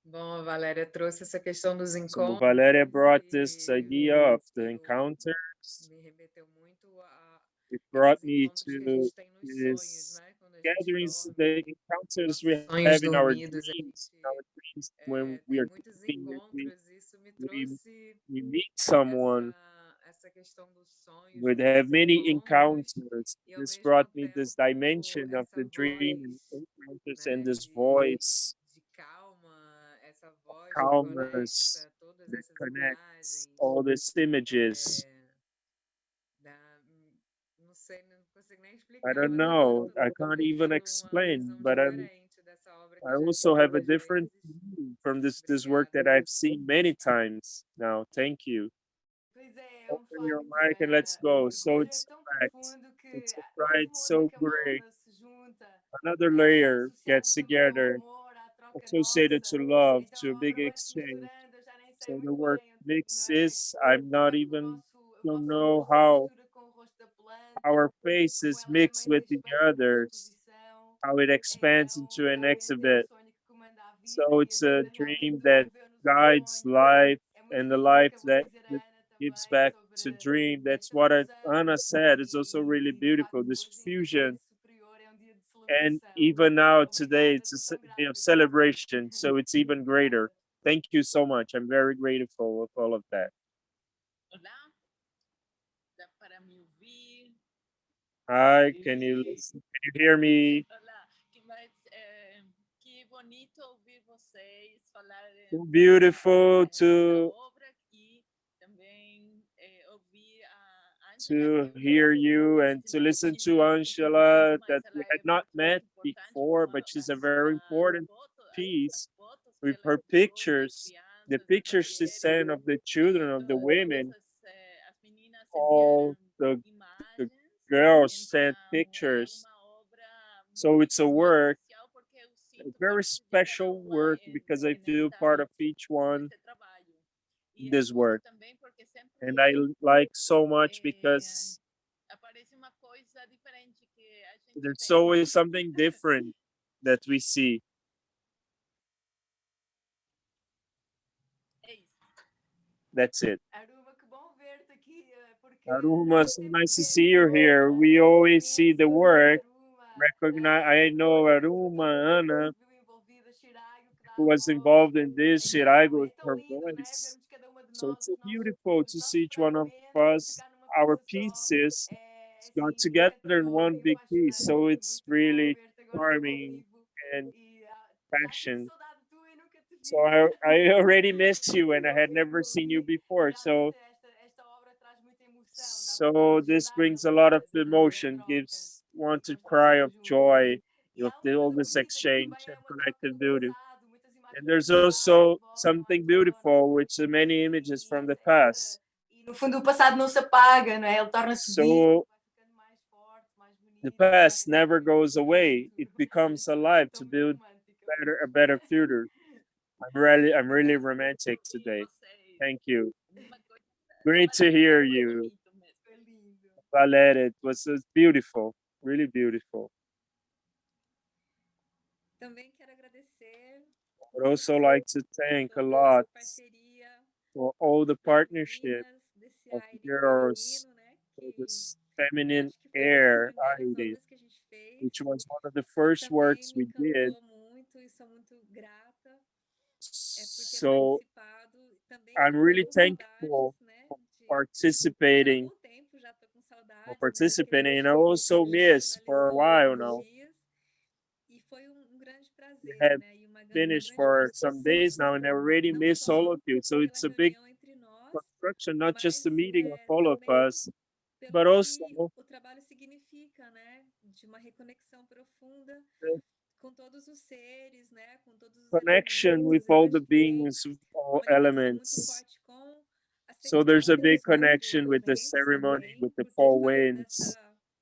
Bom, a Valéria trouxe essa questão dos So encontros. Valéria brought this idea of the encounters. Me remeteu muito a It brought esses me encontros que a to gente tem nos sonhos, these né? Quando a gente gatherings, dorme, the encounters we sonhos have in our dormidos, a dreams, gente when we tem are muitos sleeping, encontros. Isso me we, trouxe we meet someone, essa questão dos sonhos, would dos have many encontros, encounters. e ao This mesmo brought me this tempo dimension of essa the dream and voz, encounters né, and this de voice, calma, essa voz calmness que conecta todas that essas connects imagens, all these images. não sei, não consigo nem explicar, I don't mas know. eu I can't even uma explain, visão but diferente dessa obra que I eu já vi also have a algumas different vezes. view from this work that I've seen many times now. Thank you. Pois é, Open your facto, mic and let's o go. So mergulho é it's tão fact. profundo que It's a mais pride uma so outra great. camada se junta, Another layer associado gets sempre ao together, amor, à troca associated nossa. to love, Então to a a big obra vai se exchange. misturando, eu já nem sei So the muito word bem, não é? mixes. I'm Como not é que even o don't vosso know rosto se how mistura com o rosto da planta, our como faces ela mix também with se the expande numa others, exposição. how it expands Então, into an realmente é o exhibit. sonho que comanda a vida So e a it's a vida dream realmente that devolveu-nos o guides sonho. life É muito and the lindo o que life acabou de that, dizer a that Ana gives também back sobre to dream. That's esta what fusão Anna said. It's also really e de beautiful, facto this hoje é um fusion. dia superior, é um dia de And celebração. even now, today, Obrigada, it's estou a tão day of grata. celebration. So it's even greater. Obrigada. Thank you so much. I'm very grateful of all of that. Olá, dá para me ouvir? Hi, can you listen? Can you hear me? Olá, que bonito ouvir vocês falarem So beautiful da to obra e também ouvir a Ángela, que hear you and to não listen to conheço Angela muito, that mas we ela had é not muito met importante before, com but she's a as very important fotos, piece as fotos que with ela her tirou das pictures, the crianças, das pictures she mulheres, sent of the children, of the todas women, as meninas all enviaram the imagens, girls sent então pictures. uma obra So it's a work, especial porque eu a sinto very parte de cada special uma work because I feel part of each one nesse trabalho. in E eu this gosto work. também porque And I sempre like so much because aparece uma coisa diferente que a gente there's vê. always something different that we see. É isso. That's it. Aruma, que bom ver-te aqui, porque Aruma, so sempre nice to vemos see you here. obra, We always see the conheço work. Aruma, Recognize, I know Aruma, Ana, viu envolvida, Shiraigo, que dá who a was voz. involved in this, Então, Shiraigo é with tão her lindo, não é? voice. Vermos cada uma de So nós, it's so beautiful to os see nossos each one of fragmentos, us, ficar numa our peça só. pieces, É got assim, together in encantador one e big piece. apaixonante. So É it's muito bom really ver-te agora ao charming vivo. and E já tinha passion. saudade de tu e nunca te So vi. I already miss you and I had never Ao seen you vivo. before. Realmente esta obra traz muita emoção, dá So vontade de this chorar, na brings a lot of verdade, a emotion, troca gives one que to nós cry passamos of juntos. joy E of há uma all coisa this bonita que exchange também and é uma troca collective do beauty. passado, muitas And imagens do there's passado also que voltam à something tona. beautiful, which are many images from the past. E no fundo o passado não se apaga, não é? Ele torna-se vivo, So vai ficando mais forte, mais the bonito, past mais never goes away. It becomes alive to tão build romântico. a better future. I'm really romantic today. Thank you. Great to hear you, Foi lindo. Valera. It was beautiful, really beautiful. Também quero agradecer I would also like to thank a lot parceria for all the partnership meninas desse of AIRE girls feminino, né? for Que this eu feminine acho que foi uma das air primeiras idea, obras que a gente fez which was one of the e first também works me we did. encantou muito e sou muito grata por ter So participado. I'm really thankful for participating or participating, and I also miss for a while now. We have finished for some days now, and I already miss all of you. So it's a big construction, not just a meeting of all of us, but also o trabalho significa, né, de uma reconexão profunda the com todos os seres, né, com todos os connection with elementos. Eu all acho the que tem beings, all uma ligação muito elements. forte com a So there's a big cerimônia connection dos with the ventos ceremony, também, with the porque four fala winds,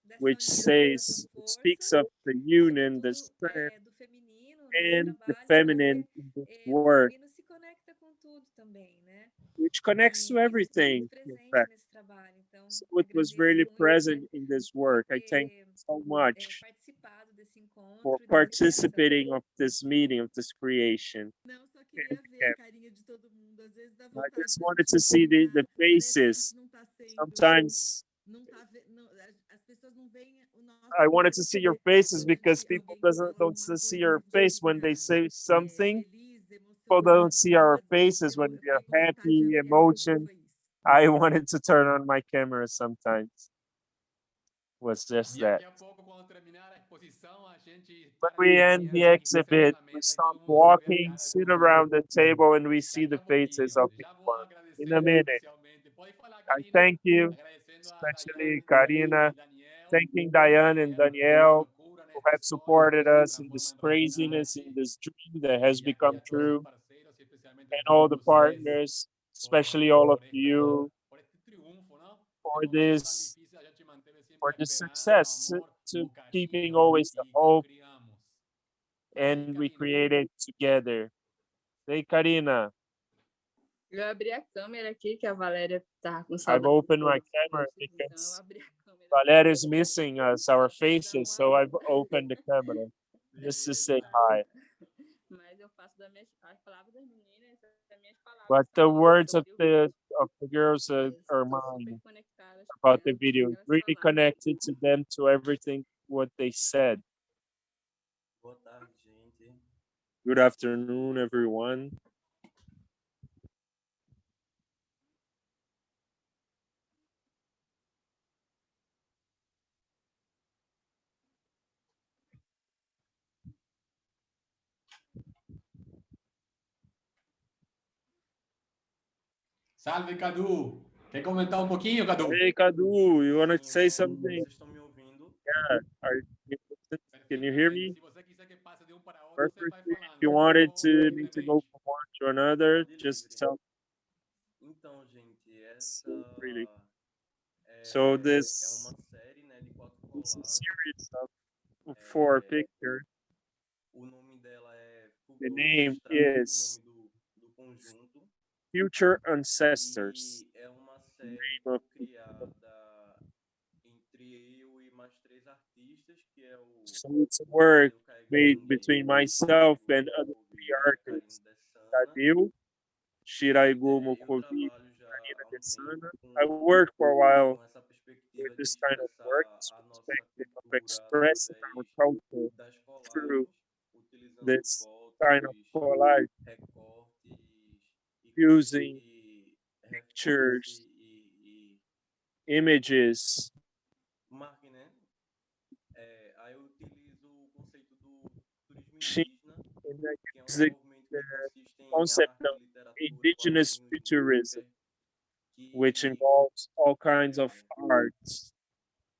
dessa which união, dessa says, it força, speaks of the union, the sobretudo strength, do feminino nesse and the trabalho, feminine porque in this o work, feminino se conecta com tudo também, né? which connects to E isso está everything, muito in presente fact. nesse trabalho. Então, So it was agradeço really muito, present né, in this por work. I thank you ter so much participado desse encontro for e dessa criação. participating of this meeting, of this creation. Não, só queria ver a carinha de todo mundo. Às vezes dá I vontade just da wanted gente to see the olhar, parece que a faces. gente não está sendo, Sometimes não tá não, as pessoas não veem o nosso I wanted to rosto see your faces because durante people alguém fala don't alguma see coisa your muito face when they say something. feliz, People don't emocionado. see our Às vezes faces when eu we are fiquei com vontade de happy, abrir a emotion. foi isso. I wanted to turn on my camera sometimes. Was just E that. daqui a pouco, quando terminar a exposição, a gente When para we na end the mesa, aqui, senta exhibit, na we mesa e stop todo mundo se vê a walking, cara de sit todo around the mundo. table, and we see Daqui the a faces pouquinho. of Já vou people. agradecer In a minute. oficialmente. Pode falar, I Carina, thank you, agradecendo a especially Dayane Carina, e Daniel, thanking Diane and por esta Danielle, loucura, who neste have sonho supported que se us in this transforma em craziness, in realidade. this dream that has E become a todos os true, parceiros, e especialmente and a all todos the vocês, partners, especially all of you, por este triunfo, não? for Em momentos tão this, difíceis, a gente manteve sempre for a this esperança, o success, amor, to o keeping carinho always the e hope, co-criamos. Fala aí, and we Carina. created together. Hey, Carina, Eu abri a câmera aqui, que a Valéria tá com I've saudade. opened my camera Então, eu because abri a câmera. Valeria is missing us, our faces, so I've opened the camera just to say hi. Mas eu faço as palavras das meninas, das minhas palavras. But the também, words of sobre o the girls are Estou mine super conectadas com about the elas, video. que elas Really falaram. connected to them, to everything what they said. Boa tarde, gente. Good afternoon, everyone. Salve, Kadu. Quer comentar um pouquinho, Kadu? Hey, Kadu, you want to say Sim, something? vocês estão me ouvindo? Yeah. Can you hear me? Se você quiser que passe de para outro, você vai Perfectly. falando. If you wanted to me to go from one to another, Pode just livre. tell Então, gente, me. Really. é, So é this uma série, né, de 4 is a colagens. series of 4 pictures. O nome dela é The Futuro name Ancestral, is o nome do conjunto. Future Ancestors. E é uma série Name of criada entre eu e mais 3 artistas, que é o So it's a work Tadeu, made Kaingang, between myself and other 3 artists. Tadeu, Shiraigo, Mocovi, Carina, Desana. I worked for a while com essa perspectiva with de this kind of expressar work, this a nossa perspective of cultura expressing our através culture das through colagens, utilizando this fotos, kind of collage, recortes using e pictures, e images. marketing, né? Aí eu utilizo o conceito do turismo She- indígena, and I que é um use the movimento que consiste em concept arte, of literatura, indigenous quadrinhos, futurism, música, which que involves all kinds of arts,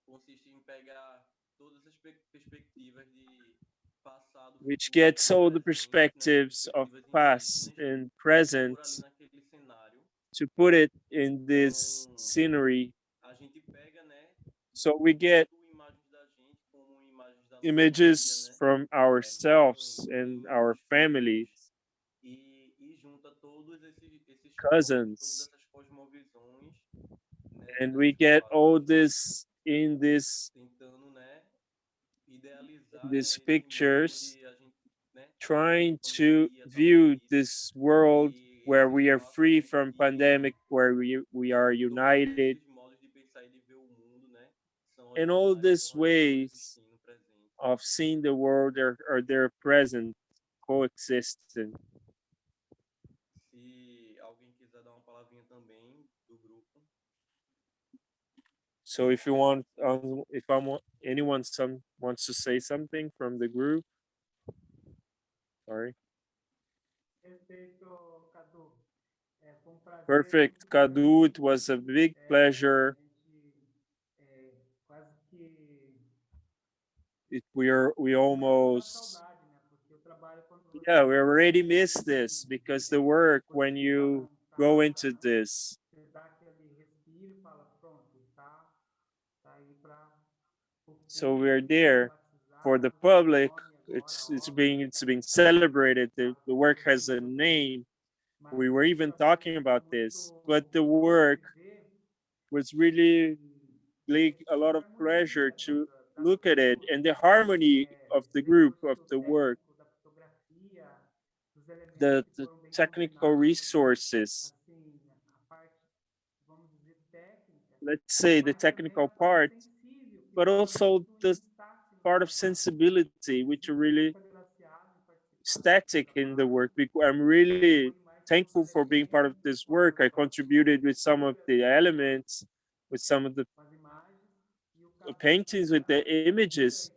consiste em pegar todas as perspectivas de passado, which futuro gets e all the presente, né, perspectives of perspectivas past indígenas, and e present pôr ali naquele cenário. to put it in this Então, scenery. a gente pega, né, So we get tanto imagens da gente como imagens da nossa images família, né, from ourselves mães, and primos, our families, e junta todos esses todas cousins, essas cosmovisões, né, and we nessas get all colagens, this in this tentando, né, idealizar, these né, esse mundo pictures, onde a gente, né, trying a to pandemia tá view unido, this world e where esse we are espaço free onde from que pandemic, where we are todos united, esses modos de pensar e de ver o mundo, né, são and all originais, these são ali ways coexistir no presente. of seeing the world are there present, coexisting. Se alguém quiser dar So if you want, anyone wants to say something from the group, sorry. Perfect, Kadu. It was a big pleasure. We almost, yeah, we already missed this because the work, when you go into this, so we're there for the public. It's being celebrated. The work has a name. We were even talking about this, but the work was really like a lot of pleasure to look at it, and the harmony of the group, of the work, the technical resources, let's say the technical part, but also the part of sensibility, which are really static in the work. I'm really thankful for being part of this work. I contributed with some of the elements, with some of the paintings, with the images,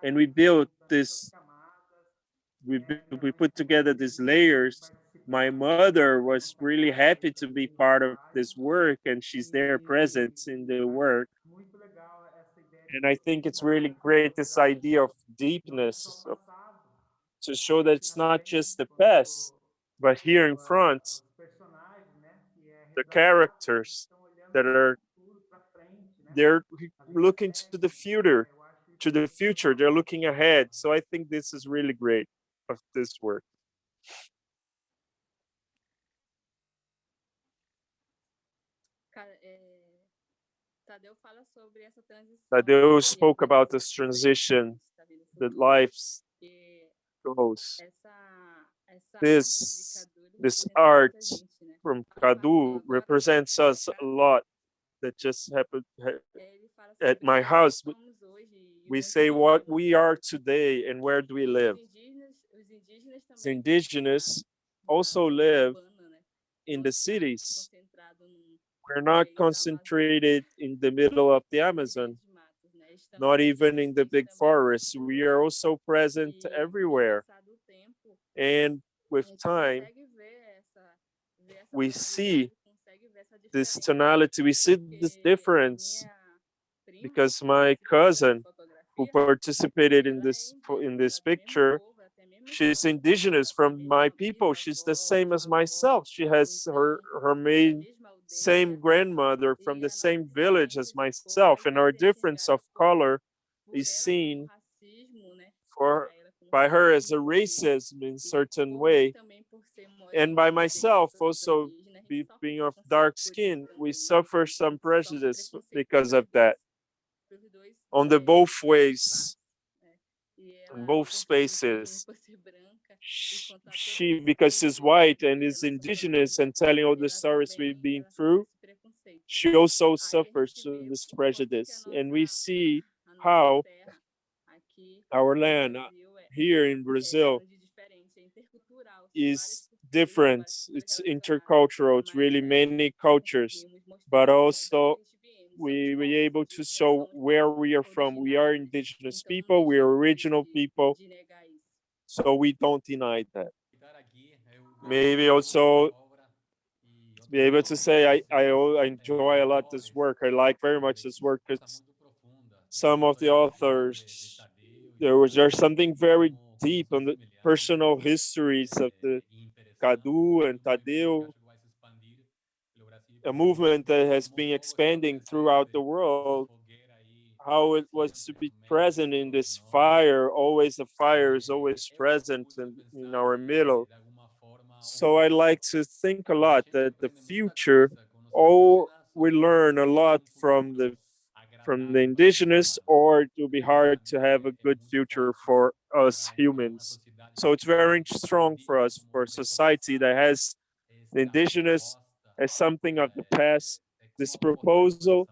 and we built this. We put together these layers. My mother was really happy to be part of this work, and she's there present in the work. And I think it's really great, this idea of deepness, to show that it's not just the past, but here in front, the characters that are, they're looking to the future, they're looking ahead. So I think this is really great of this work. Tadeu spoke about this transition that life goes. This art from Kadu represents us a lot. That just happened at my house. We say what we are today and where do we live. The indigenous also live in the cities. We're not concentrated in the middle of the Amazon, not even in the big forests. We are also present everywhere. And with time, we see this tonality, we see this difference, because my cousin who participated in this picture, she's indigenous from my people. She's the same as myself. She has her same grandmother from the same village as myself, and our difference of color is seen by her as a racism in certain way, and by myself also being of dark skin, we suffer some prejudice because of that. On the both ways, in both spaces, she, because she's white and is indigenous and telling all the stories we've been through, she also suffers from this prejudice. And we see how our land here in Brazil is different. It's intercultural. It's really many cultures, but also we able to show where we are from. We are indigenous people. We are original people. So we don't deny that. Maybe also to be able to say I enjoy a lot this work. I like very much this work because some of the authors, there's something very deep on the personal histories of the Kadu and Tadeu, a movement that has been expanding throughout the world, how it was to be present in this fire. Always the fire is always present in our middle. So I like to think a lot that the future, we learn a lot from the indigenous, or it will be hard to have a good future for us humans. So it's very strong for us, for a society that has the indigenous as something of the past. This proposal,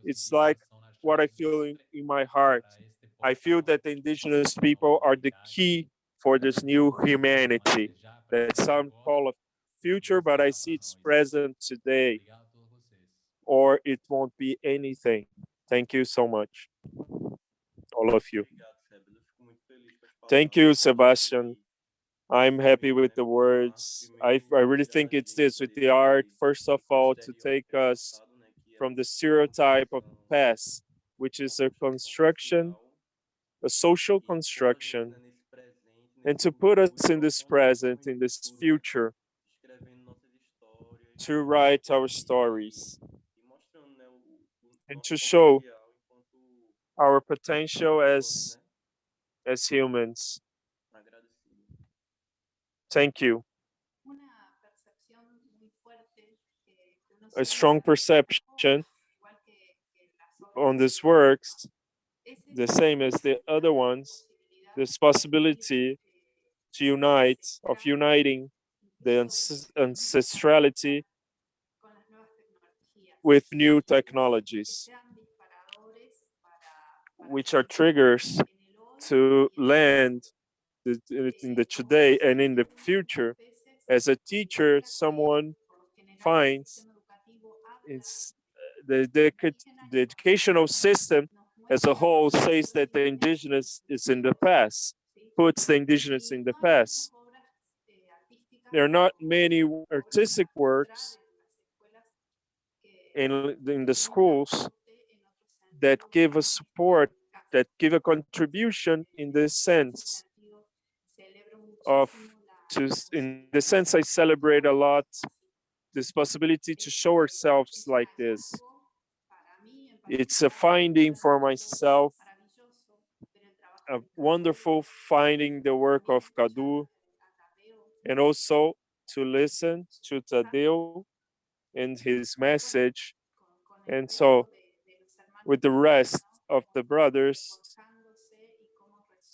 it's like what I feel in my heart. I feel that the indigenous people are the key for this new humanity that some call a future, but I see it's present today. or it won't be anything. Thank you so much, all of you. Thank you, Sebastian. I'm happy with the words. I really think it's this with the art, first of all, to take us from the stereotype of the past, which is a construction, a social construction, and to put us in this present, in this future, to write our stories and to show our potential as humans. Thank you. A strong perception on this works, the same as the other ones, this possibility to unite, of uniting the ancestrality with new technologies, which are triggers to land in the today and in the future. As a teacher, someone finds it's the educational system as a whole says that the indigenous is in the past, puts the indigenous in the past. There are not many artistic works in the schools that give a support, that give a contribution in the sense of, in the sense I celebrate a lot this possibility to show ourselves like this. It's a finding for myself, a wonderful finding the work of Kadu, and also to listen to Tadeu and his message. And so with the rest of the brothers,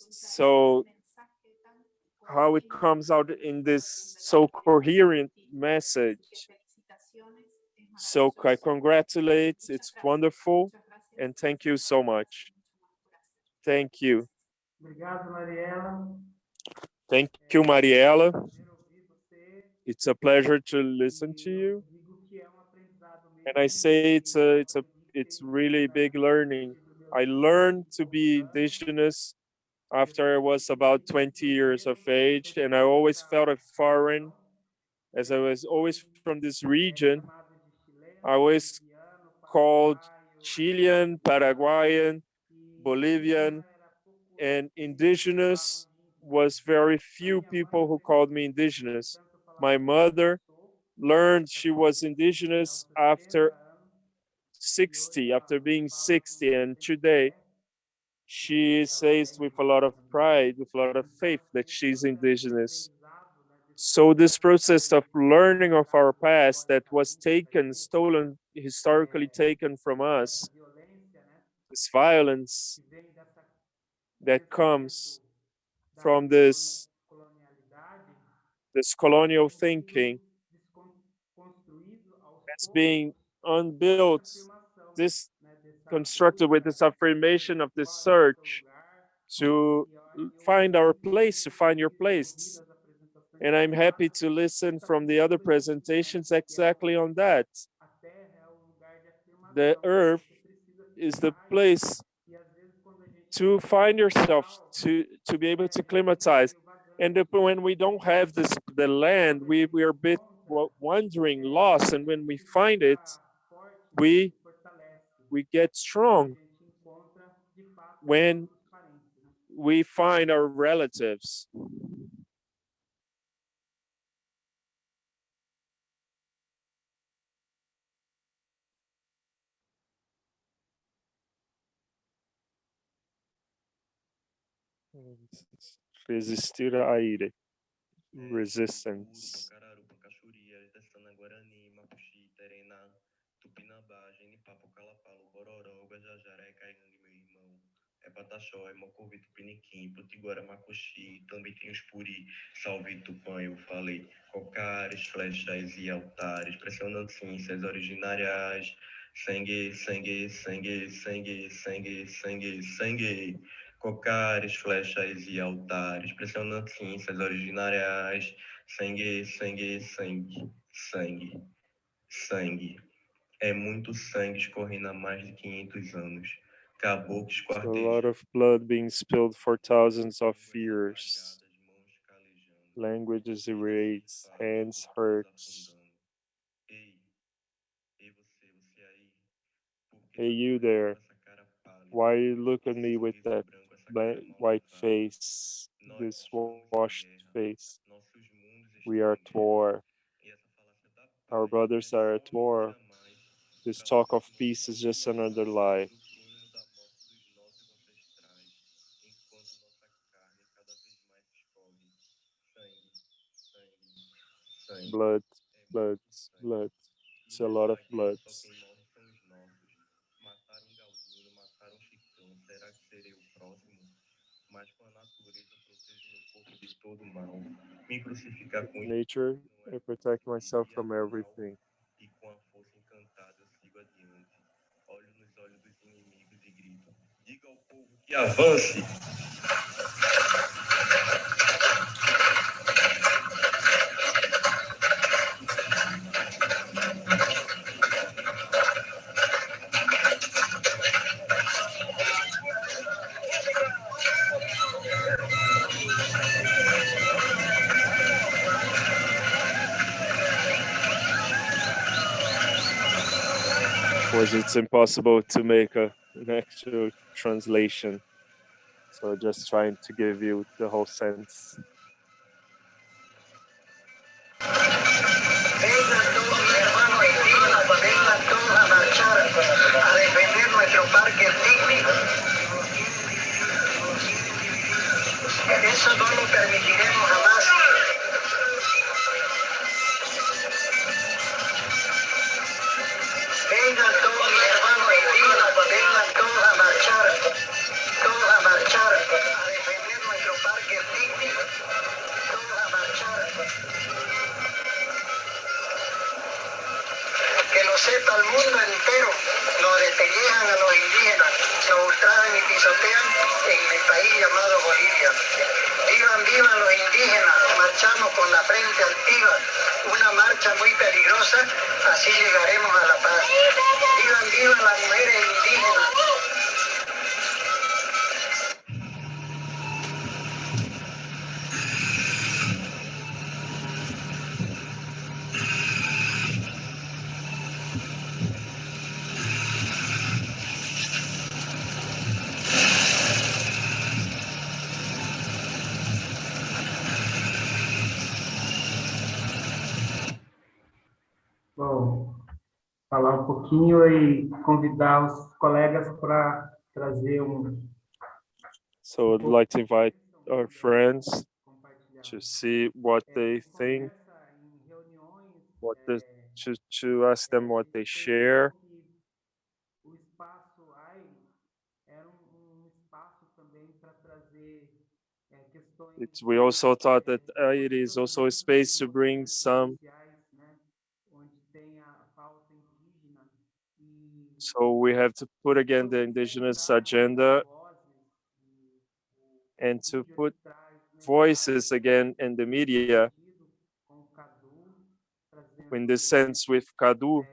so how it comes out in this so coherent message. So I congratulate, it's wonderful, and thank you so much. Thank you. Thank you, Mariela. It's a pleasure to listen to you. And I say it's really big learning. I learned to be indigenous after I was about 20 years of age, and I always felt a foreign, as I was always from this region. I always called Chilean, Paraguayan, Bolivian, and indigenous was very few people who called me indigenous. My mother learned she was indigenous after 60, after being 60, and today she says with a lot of pride, with a lot of faith, that she's indigenous. So this process of learning of our past that was taken, stolen, historically taken from us, this violence that comes from this colonial thinking that's being unbuilt, this constructed with this affirmation of this search to find our place, to find your place. And I'm happy to listen from the other presentations exactly on that. The earth is the place to find yourself, to be able to climatize. And when we don't have the land, we are a bit wandering, lost. And when we find it, we get strong. When we find our relatives. Resistir a AIRE. Resistance. Desana, Guarani, Mapuxi, Terena, Tupinambá, Genipapo, Calapalo, Bororó, Guajajaré, Kaingang, meu irmão. É Pataxó, é Mocovi, Tupiniquim, Potiguara, Macuxi, também tem os Puri, Salve, Tupã, eu falei. Cocares, flechas e altares, pressionando ciências originárias. Sangue, sangue, sangue, sangue, sangue, sangue, sangue. Cocares, flechas e altares, pressionando ciências originárias. Sangue, sangue, sangue, sangue, sangue. É muito sangue escorrendo há mais de 500 anos. Caboclos So a lot of blood being spilled for thousands of years. Language is erased, hands hurts. Hey, you there. Why you look at me with that white face, this washed face? We are at war. Our brothers are at war. This talk of peace is just another lie. Blood, blood, blood. It's a lot of blood. With nature, I protect myself from everything. Que avance. Of course, it's impossible to make an actual translation. So just trying to give you the whole sense. Vengan todos mis hermanos indígenas, vengan todos a marchar, a defender nuestro parque picnic. Eso no lo permitiremos jamás. Vengan todos mis hermanos indígenas, vengan todos a marchar, a defender nuestro parque picnic. Todos a marchar. Que lo sepa el mundo entero, nos despellejan a los indígenas, nos ultrajan y pisotean en el país llamado Bolivia. Vivan, vivan los indígenas, marchamos con la frente altiva, una marcha muy peligrosa, así llegaremos a la paz. Vivan, vivan las mujeres indígenas. Bom, falar um pouquinho e convidar os colegas para trazer So I'd like to invite our friends to see what they think, to ask them what they share. o espaço AIRE era espaço também para trazer questões. We also thought that it is also a space to bring some. So we have to put again the indigenous agenda and to put voices again in the media. In this sense, with Kadu,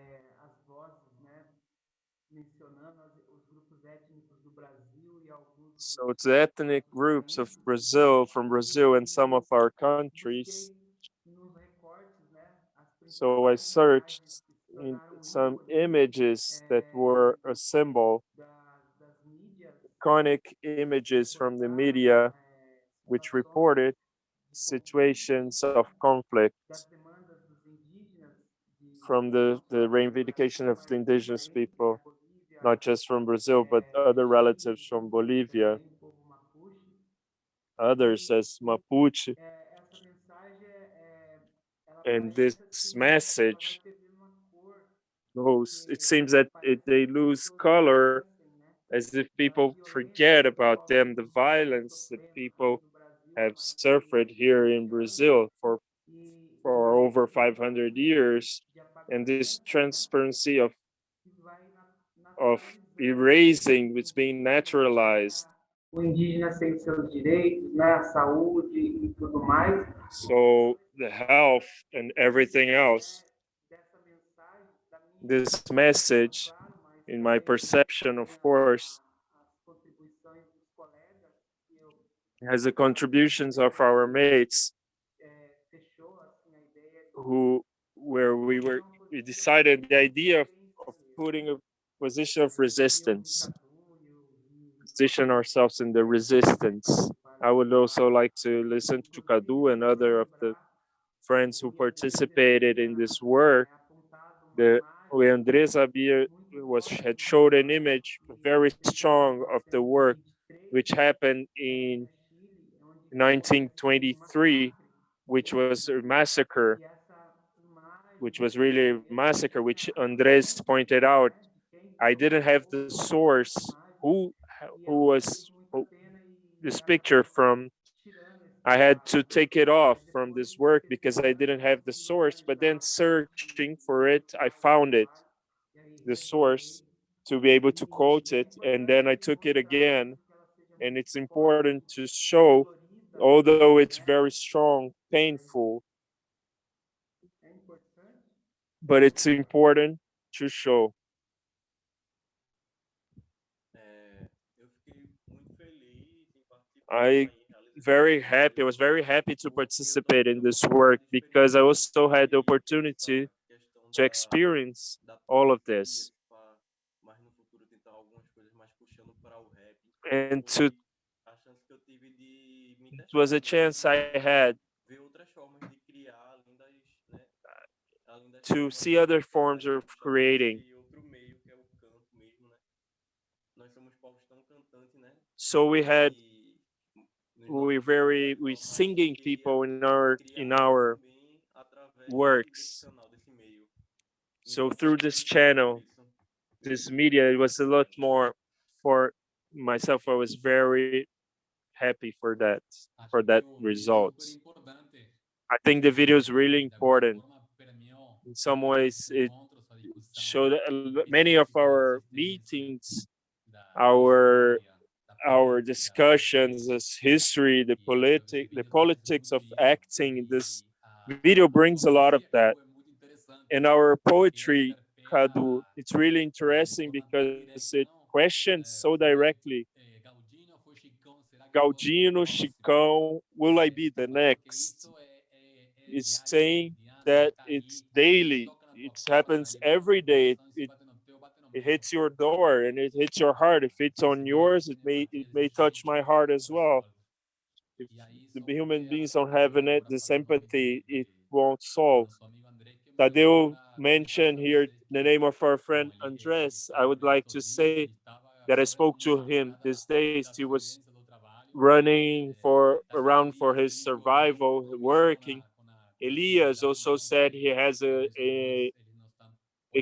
so it's the ethnic groups of Brazil, from Brazil and some of our countries. So I searched in some images that were a symbol, iconic images from the media, which reported situations of conflict from the reivindication of the indigenous people, not just from Brazil, but other relatives from Bolivia, others as Mapuche. And this message goes, it seems that they lose color as if people forget about them, the violence that people have suffered here in Brazil for over 500 years, and this transparency of erasing it's being naturalized. O indígena sem seus direitos, né, a saúde e tudo mais. So the health and everything else. this message, in my perception, of course, has the contributions of our mates where we decided the idea of putting a position of resistance, position ourselves in the resistance. I would also like to listen to Kadu and other of the friends who participated in this work. Andres Abir had showed an image very strong of the work which happened in 1923, which was a massacre, which was really a massacre, which Andres pointed out. I didn't have the source. Who was this picture from? I had to take it off from this work because I didn't have the source, but then searching for it, I found it, the source, to be able to quote it. And then I took it again. And it's important to show, although it's very strong, painful, but it's important to show. I was very happy to participate in this work because I also had the opportunity to experience all of this. And it was a chance I had to see other forms of creating. So we singing people in our works. So through this channel, this media, it was a lot more for myself. I was very happy for that result. I think the video is really important. In some ways, it showed many of our meetings, our discussions, as history, the politics of acting. This video brings a lot of that. And our poetry, Kadu, it's really interesting because it questions so directly. Galdino, Chicão, will I be the next? It's saying that it's daily. It happens every day. It hits your door and it hits your heart. If it's on yours, it may touch my heart as well. If the human beings don't have this empathy, it won't solve. Tadeu mentioned here the name of our friend Andres. I would like to say that I spoke to him these days. He was running around for his survival, working. Elias also said he has a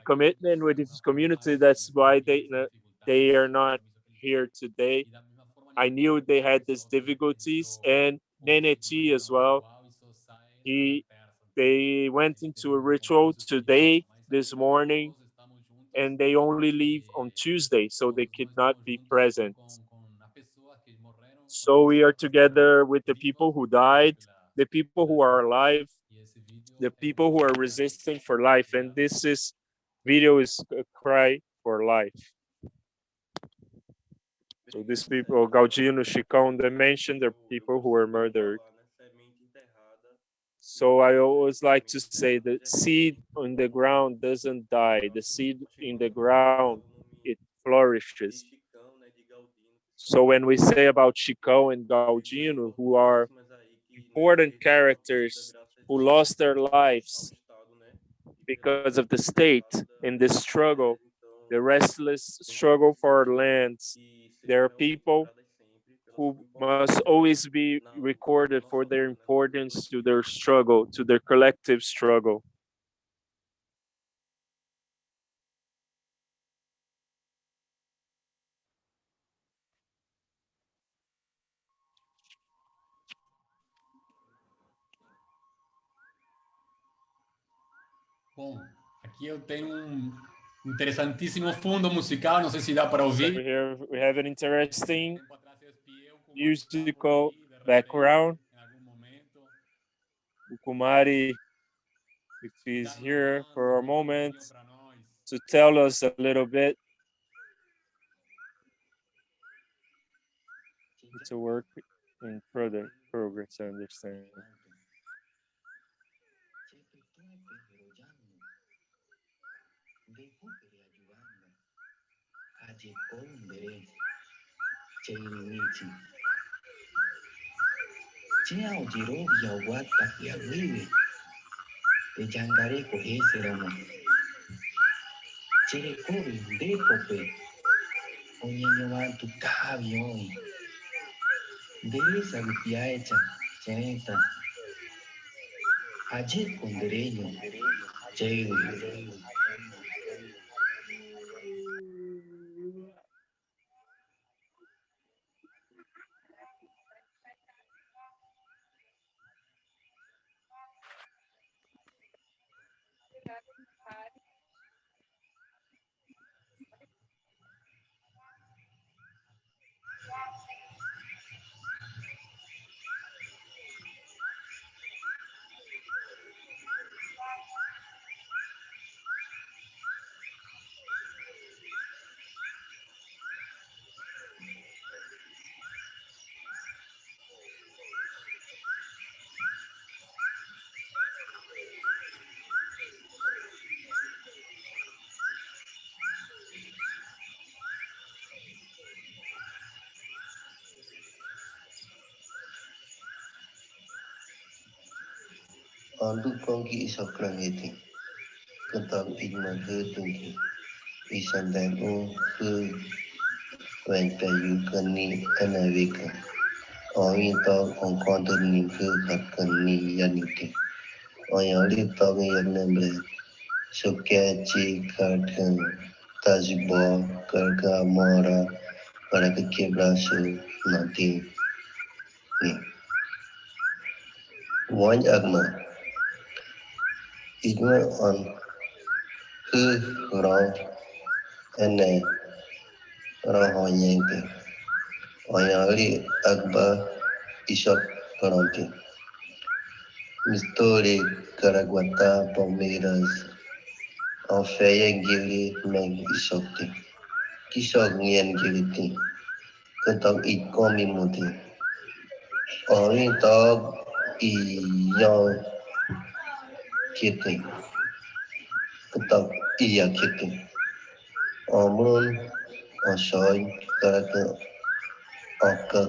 commitment with his community. That's why they are not here today. I knew they had these difficulties, and Neneti as well. They went into a ritual today, this morning, and they only leave on Tuesday, so they could not be present. So we are together with the people who died, the people who are alive, the people who are resisting for life, and this video is a cry for life. So these people, Galdino, Chicão, they mentioned the people who were murdered. So I always like to say the seed on the ground doesn't die. The seed in the ground, it flourishes. So when we say about Chicão and Galdino, who are important characters who lost their lives because of the state in this struggle, the restless struggle for our lands, there are people who must always be recorded for their importance to their struggle, to their collective struggle. Bom, aqui eu tenho interessantíssimo fundo musical, não sei se dá para ouvir. So here we have an interesting musical background. Kumari, if he's here for a moment, to tell us a little bit. It's a work in progress, I understand. Andu kongi isokrangeti. Kentam igma hetungi. Isandan he wenta yukani anavika. Oin tog on kontur nim he hakani yaniti. Oyali tog yanembre. Sokechi karkan. Tazibo karga mora. Para que quebraço nanti ni. One agma. Igma on raw ene raw yente. Oyali agba isok karanti. Mistori Caraguatá, Palmeiras, Alfeia Gili Meg isokti. Kisok ngien giliti. Kentang ikomi muti. Orin tog I yang kiti. Kentang iya kiti. Omrun osoy karaka oka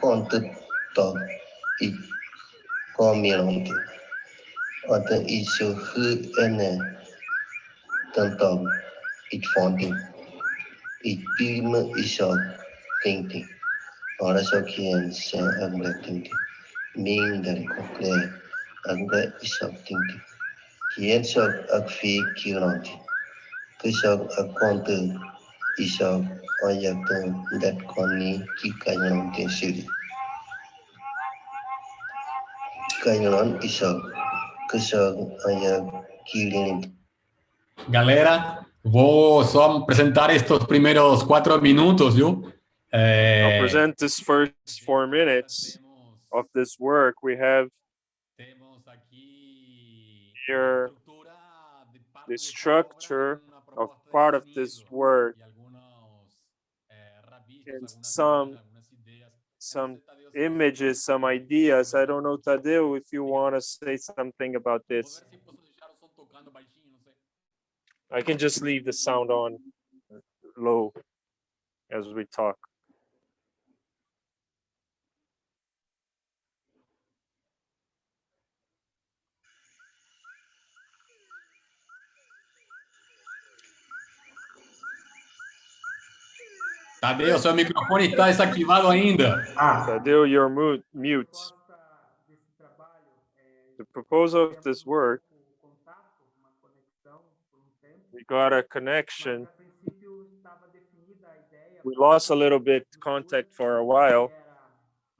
kontut tog I komi ranti. Ata isu hu ene tentang it fonting. It pilme isok tinti. Ora sokien se agre tinti. Ming dari kokle agre isok tinti. Kien sok agfi kiranti. Kisok akonte isok ayakta dat koni ki kanyaranti siri. Kanyaran isok kisok ayak kilini. Galera, vou só apresentar estes primeiros 4 minutos, viu? I'll present this first 4 minutes of this work. We have here the structure of part of this work and some images, some ideas. I don't know, Tadeu, if you want to say something about this. I can just leave the sound on low as we talk. Tadeu, seu microfone está desativado ainda. Tadeu, you're mute. The proposal of this work, we got a connection. We lost a little bit contact for a while,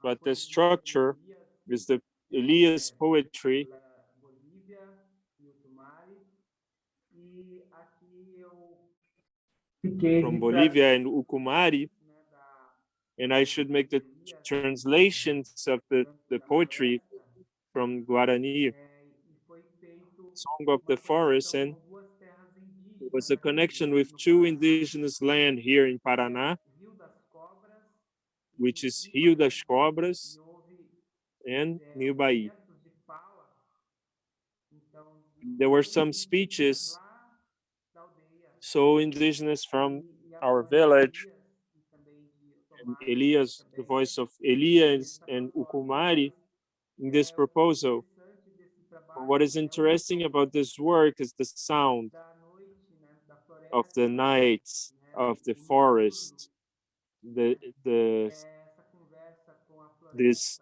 but the structure is the Elias poetry from Bolivia and Ucumari, and I should make the translations of the poetry from Guarani, Song of the Forest, and It was a connection with two indigenous land here in Paraná, which is Rio das Cobras and New Bahia. There were some speeches, so indigenous from our village, and Elias, the voice of Elias and Ukumari in this proposal. But what is interesting about this work is the sound of the night, of the forest, this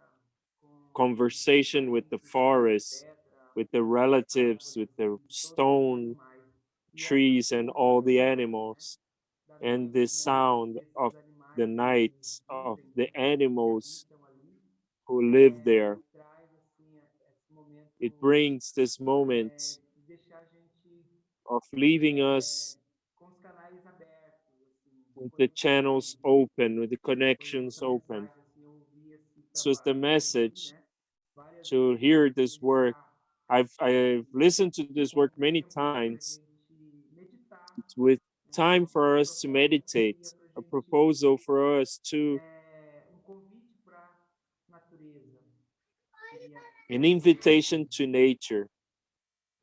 conversation with the forest, with the relatives, with the stone, trees, and all the animals, and the sound of the night of the animals who live there. It brings this moment of leaving us with the channels open, with the connections open. This was the message to hear this work. I've listened to this work many times. It's with time for us to meditate, a proposal for us to, an invitation to nature.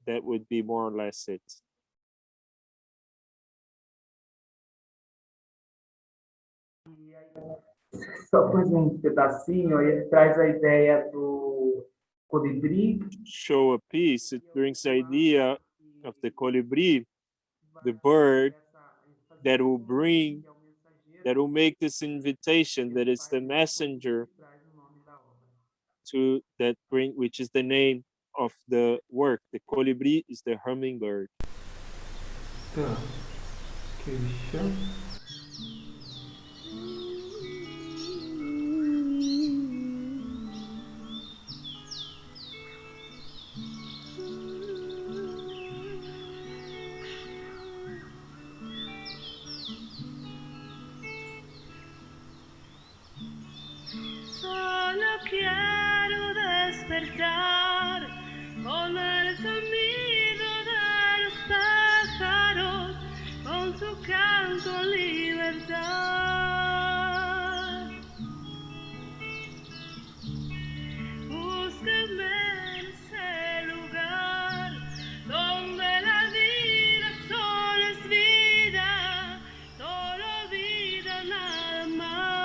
That would be more or less it. Só mais pedacinho, aí traz a ideia do colibri. Show a piece, it brings the idea of the colibri, the bird that will bring, that will make this invitation, that is the messenger to that bring, which is the name of the work. The colibri is the hummingbird. Tá. Queixa. Quiero despertar con el sonido de los pájaros, con su canto en libertad. Búscame en ese lugar donde la vida solo es vida, solo vida nada más.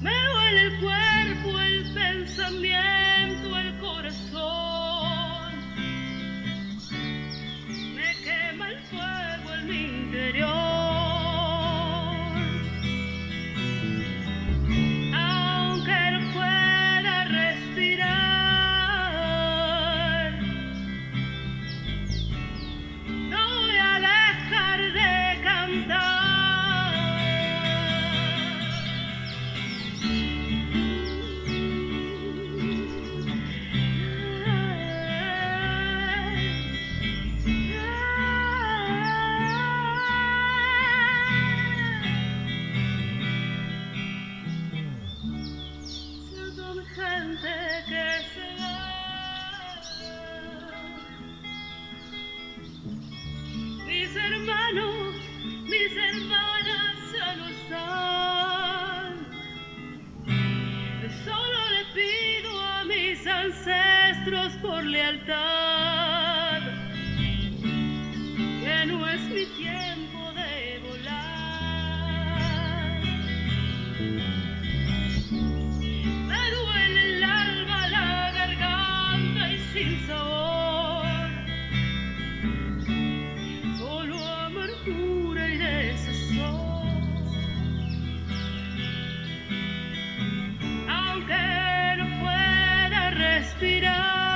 Me duele el cuerpo, el pensamiento, el corazón. Me quema el fuego en mi interior. Aunque no pueda respirar, no voy a dejar de cantar. Gente que se va, mis hermanos, mis hermanas ya no están. Solo le pido a mis ancestros por lealtad que no es mi tiempo de volar. Me duele el alma, la garganta y sin sabor, solo amargura y desazón. Aunque no pueda respirar,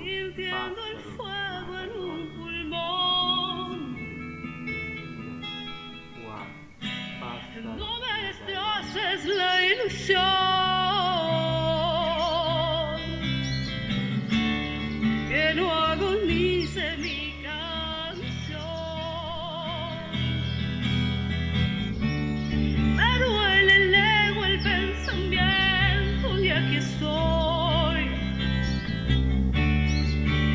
sintiendo el fuego en un pulmón. No me destroces la ilusión, que no agonice mi canción. Me duele el ego, el pensamiento, y aquí estoy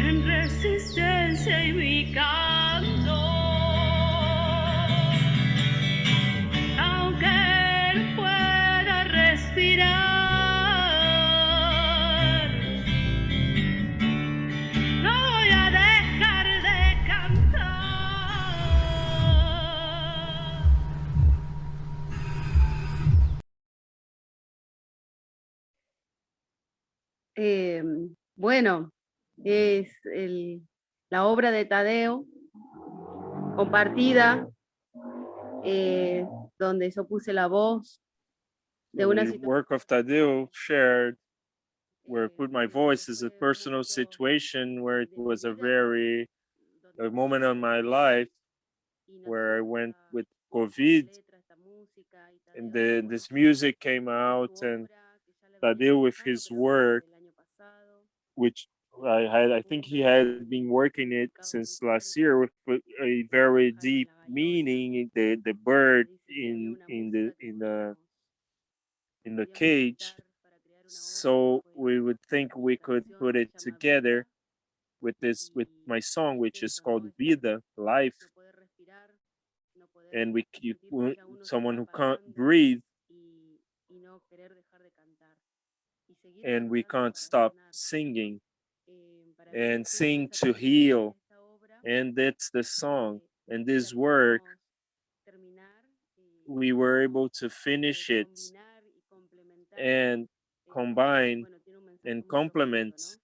en resistencia y mi canto. Aunque él pueda respirar, no voy a dejar de cantar. Bueno, es la obra de Tadeu, compartida, donde yo puse la voz de una The work of Tadeu shared, where I put my voice, is a personal situation where it was a moment on my life where I went with COVID, and then this music came out, and Tadeu with his work, which I think he had been working it since last year with a very deep meaning. The bird in the cage. So we would think we could put it together with my song, which is called Vida, Life. And someone who can't breathe, and we can't stop singing, and sing to heal. And that's the song. And this work, we were able to finish it and combine and complement,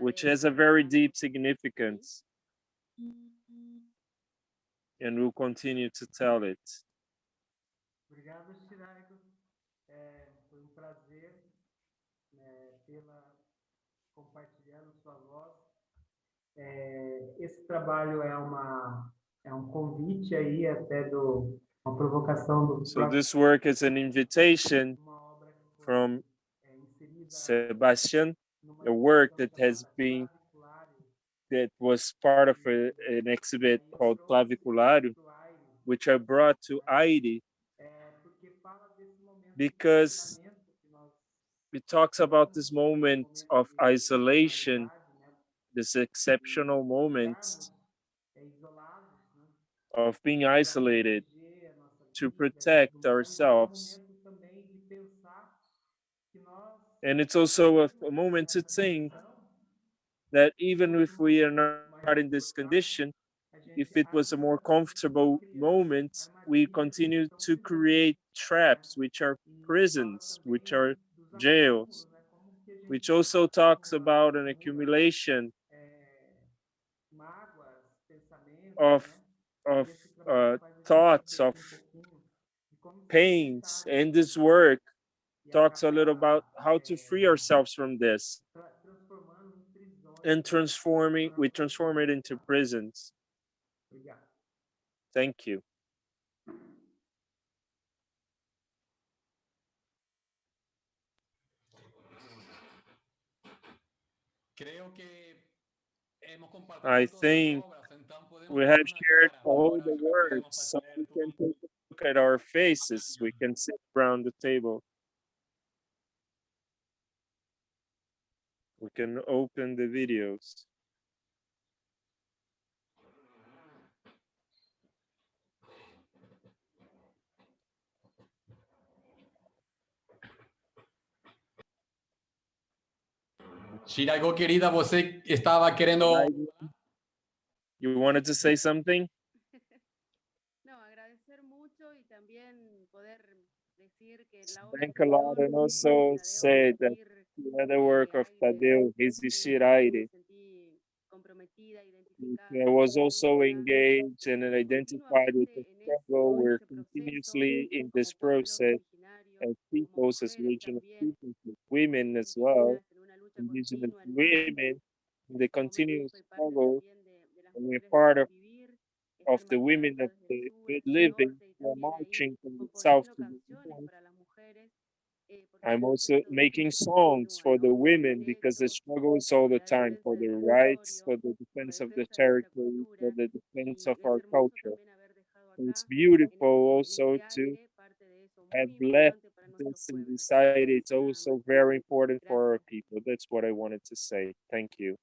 which has a very deep significance. And we'll continue to tell it. Obrigado, Shiraigo. Foi prazer compartilhando sua voz. Esse trabalho é convite aí até uma provocação do. So this work is an invitation from Sebastian, a work that was part of an exhibit called Claviculario, which I brought to AIRE because it talks about this moment of isolation, this exceptional moment of being isolated to protect ourselves. And it's also a moment to think that even if we are not in this condition, if it was a more comfortable moment, we continue to create traps, which are prisons, which are jails, which also talks about an accumulation of thoughts, of pains. And this work talks a little about how to free ourselves from this, and we transform it into prisons. Thank you. I think we have shared all the words, so we can take a look at our faces. We can sit around the table. We can open the videos. Shiraigo, querida, você estava querendo... You wanted to say something? Thank a lot, and also say that the other work of Tadeu, his Shiraigo, I was also engaged and identified with the struggle. We're continuously in this process as peoples, as regional peoples, as women as well, indigenous women, the continuous struggle, and we're part of the women of the good living who are marching from the south to the north. I'm also making songs for the women because the struggle is all the time for the rights, for the defense of the territory, for the defense of our culture. And it's beautiful also to have left this in society. It's also very important for our people. That's what I wanted to say. Thank you.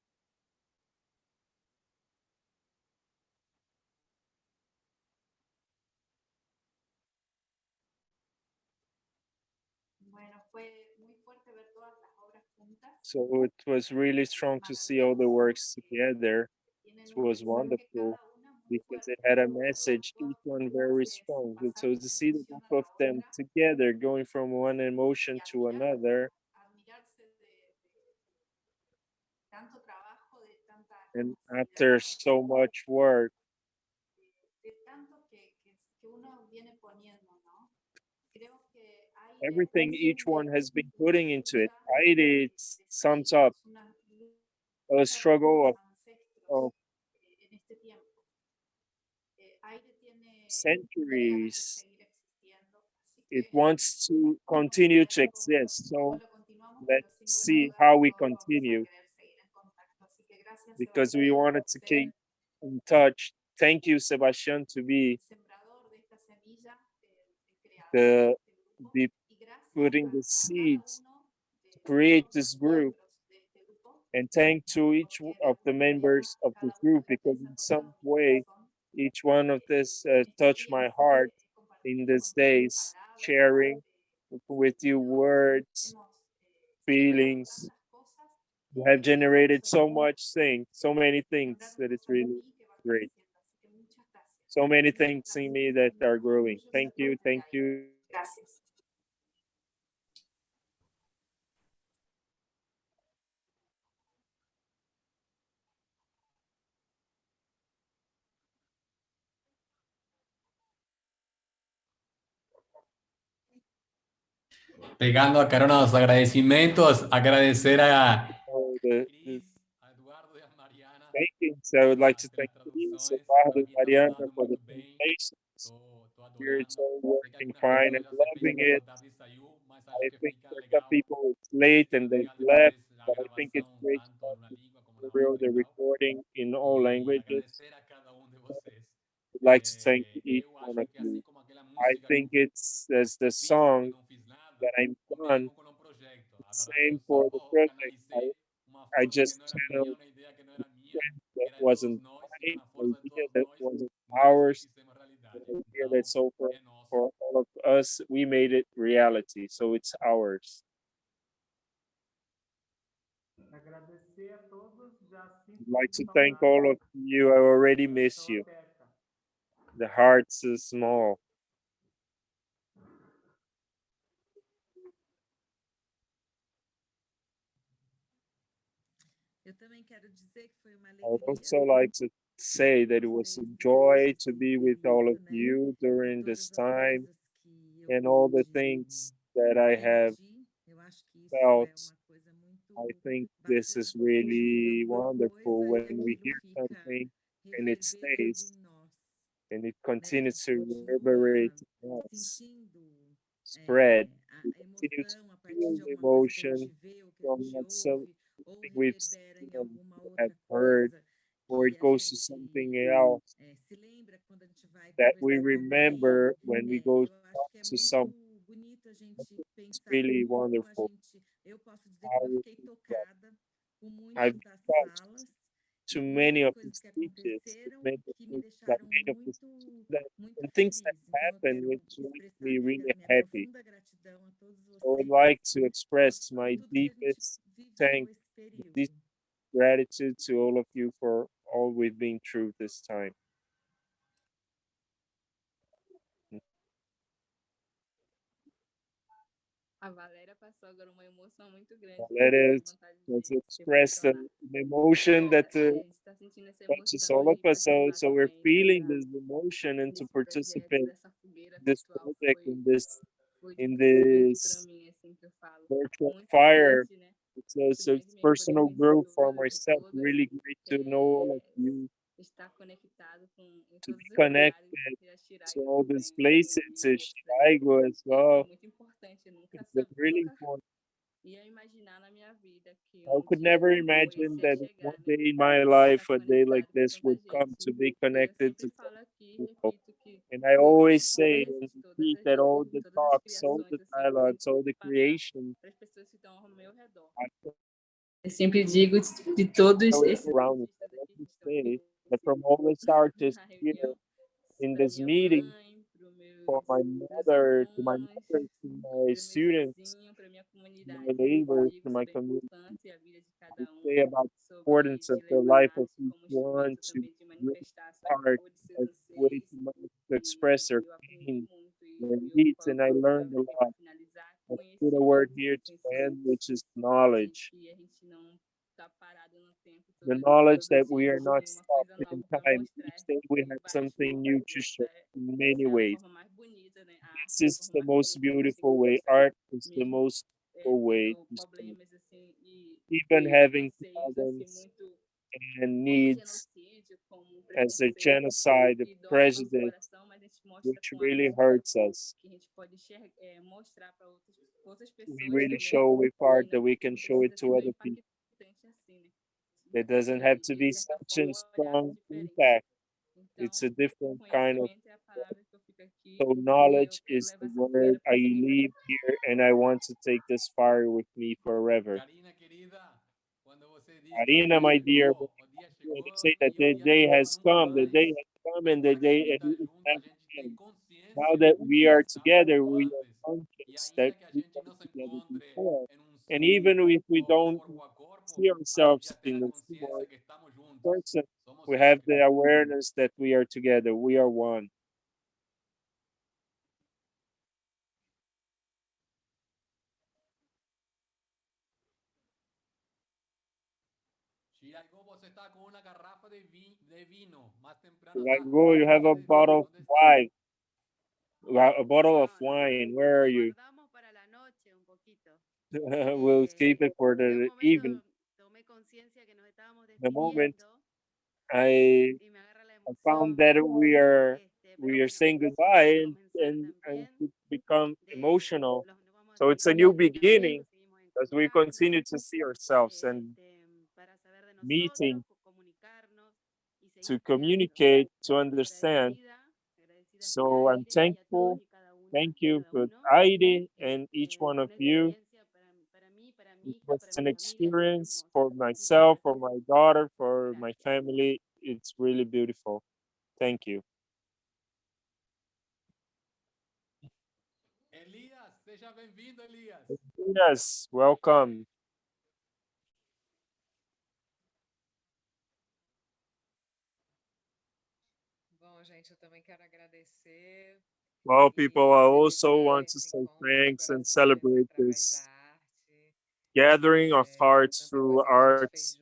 So it was really strong to see all the works together. It was wonderful because it had a message, each one very strong. And so to see the both of them together, going from one emotion to another, and after so much work, everything each one has been putting into it, it sums up a struggle of centuries. It wants to continue to exist. So let's see how we continue because we wanted to keep in touch. Thank you, Sebastian, to be putting the seeds to create this group, and thank to each of the members of this group because in some way each one of this touched my heart in these days, sharing with you words, feelings. You have generated so many things that it's really great. So many things in me that are growing. Thank you, thank you. Pegando a Carona los agradecimientos, agradecer a So I would like to thank Elias, Eduardo, Mariana for the presentations. Here it's all working fine and loving it. I think for some people it's late and they've left, but I think it's great to real the recording in all languages. I'd like to thank each one of you. I think it's as the song that I'm done. Same for the project. I just channeled that wasn't mine, idea that wasn't ours, an idea that's so for all of us, we made it reality, so it's ours. I'd like to thank all of you. I already miss you. The heart's is small. I would also like to say that it was a joy to be with all of you during this time and all the things that I have felt. I think this is really wonderful when we hear something and it stays and it continues to reverberate in us, spread. We continue to feel the emotion from not something we've seen and have heard, or it goes to something else that we remember when we go talk to some. It's really wonderful. I've touched to many of these teachers, many of these that, and things that happen which make me really happy. So I would like to express my deepest thanks, deep gratitude to all of you for all we've been through this time. A Valéria passou agora uma emoção muito grande. Valéria has expressed an emotion that touches all of us. So we're feeling this emotion and to participate in this project, in this virtual fire It's a personal growth for myself. Really great to know all of you, estar conectado com em to todos be os lugares connected que a to Shiraigo all these tem places, to vindo Shiraigo as é well. muito importante. It's really important. Ia imaginar na minha vida que I could dia never como imagine esse ia that chegar, one né? day in my life, a day like this would come to be E eu connected to sempre falo aqui, people. repito que And I todas always as say and conversas, repeat that all the talks, all the dialogues, all the creation para as pessoas que estão ao meu redor. Eu sempre digo de todos esses around it. I want to say that from all these artists here in this meeting, for my mother, to my mother, to my students, to my neighbors, to my community, I say about the importance of the life of each one to use art as a way to express their pain, their needs, and I learned a lot. I put a word here to end, which is knowledge. The knowledge that we are not stopped in time. Each day we have something new to show in many ways. This is the most beautiful way. Art is the most beautiful way to speak. Even having problems and needs as a genocide, a prejudice, which really hurts us. We really show with art that we can show it to other people. It doesn't have to be such a strong impact. It's a different kind of. So knowledge is the word I leave here, and I want to take this fire with me forever. Carina, my dear, when you say that the day has come, the day has come, and the day is never end. Now that we are together, we are conscious that we were together before. And even if we don't see ourselves in the same person, we have the awareness that we are together, we are one. Shiraigo, you have a bottle of wine. A bottle of wine. Where are you? We'll keep it for the evening. The moment I found that we are saying goodbye and become emotional. So it's a new beginning as we continue to see ourselves and meeting to communicate, to understand. So I'm thankful. Thank you for AIRE and each one of you. It was an experience for myself, for my daughter, for my family. It's really beautiful. Thank you. Elias, seja bem-vindo, Elias. Yes, welcome. Bom, gente, eu também quero agradecer. Well, people, I also want to say thanks and celebrate this gathering of hearts through arts.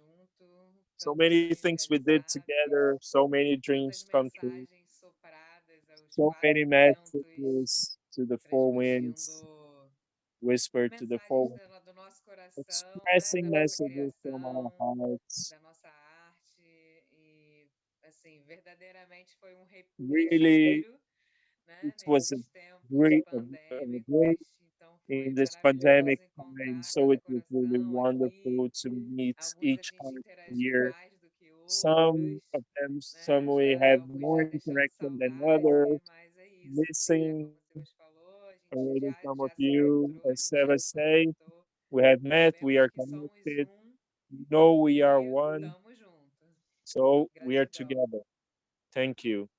So many things we did together, so many dreams come true, so many messages to the four winds, whispered to the four winds, expressing messages from our hearts. Da nossa arte e assim, verdadeiramente foi Really, respiro, né, it was nesses tempos a great pandêmicos, então in foi this maravilhoso pandemic encontrar time. So cada it was really coração wonderful to aqui. meet Alguns a each gente heart interagiu here. mais do que Some outros, of them, né? some we Já have alguns more já deixaram interaction than saudade, others, mas é isso, missing como o Sebas falou, a gente already some of já se you. encontrou, a As gente Seva já se say, conectou, we have met, we sabemos are que somos connected, we know we are e one, estamos juntos. so we are Gratidão. together. Thank you.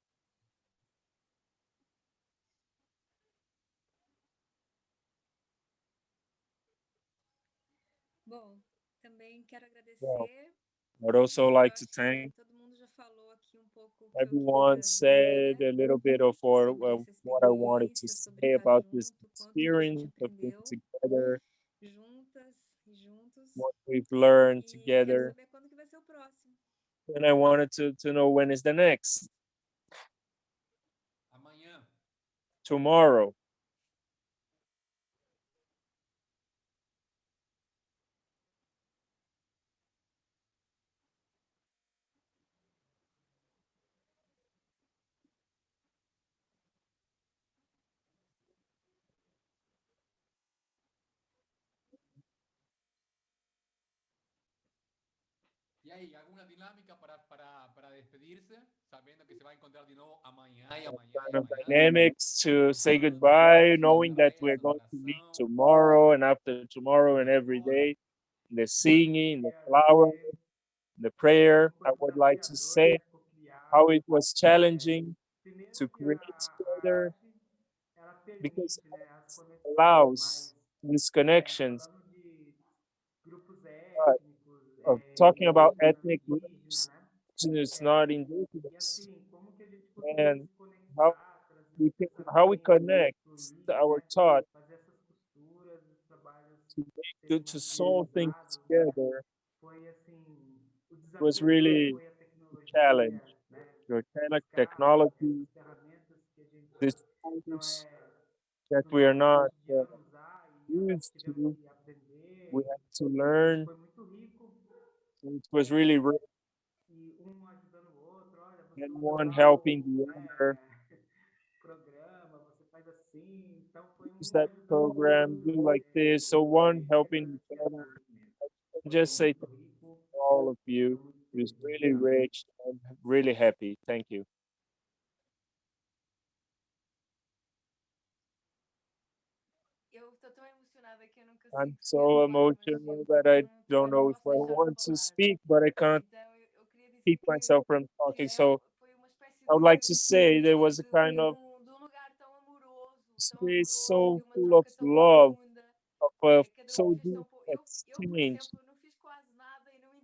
Bom, também quero Well, agradecer. I'd also like to thank Todo mundo já falou aqui pouco que eu everyone, said a little bit of what I wanted to say about this experience of being together, juntas e juntos. what we've learned Quero together. saber quando que vai ser o próximo. And I wanted to know when is the next. Amanhã. Tomorrow. Hey, ¿alguna dinámica para despedirse, sabiendo que se va a encontrar de nuevo amañá y Kind of dynamics to say goodbye, knowing that we're going to meet tomorrow and after tomorrow and every day. The singing, the flower, the prayer. I would like to say how it was challenging to create together because it allows these connections of talking about ethnic groups, indigenous, not indigenous, and how how we connect our thought to solve things together was really a challenge. Your technology, these tools that we are not used to, we have to learn. So it was really and one helping the other. Use that program, do like this. So one helping each other. Just say thank you to all of you. It was really rich and really happy. Thank you. I'm so emotional that I don't know if I want to speak, but I can't keep myself from talking. So I would like to say there was a kind of space so full of love, of a so deep exchange.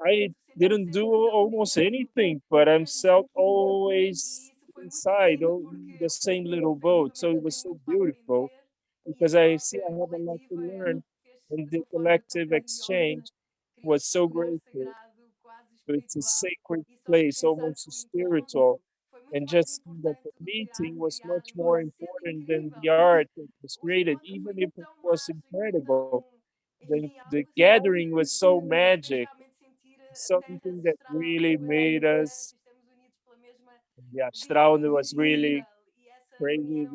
I didn't do almost anything, but I'm self always inside the same little boat. So it was so beautiful because I see I have a lot to learn, and the collective exchange was so grateful. It's a sacred place, almost spiritual. And just that the meeting was much more important than the art that was created, even if it was incredible. The gathering was so magic, something that really made us. The astral was really crazy.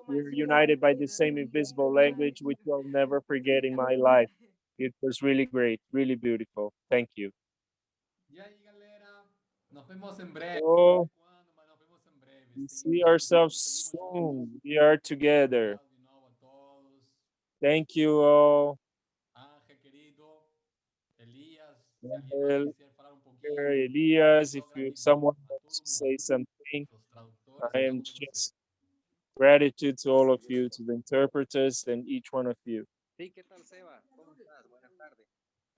We're united by the same invisible language, which I'll never forget in my life. It was really great, really beautiful. Thank you. Y ahí, galera, nos vemos en breve. Oh, we see ourselves soon. We are together. Thank you all. Ángel, querido, Elias, Ángel, Elias, if someone wants to say something, I am just gratitude to all of you, to the interpreters and each one of you. Sí, ¿qué tal, Seba? ¿Cómo estás? Buenas tardes.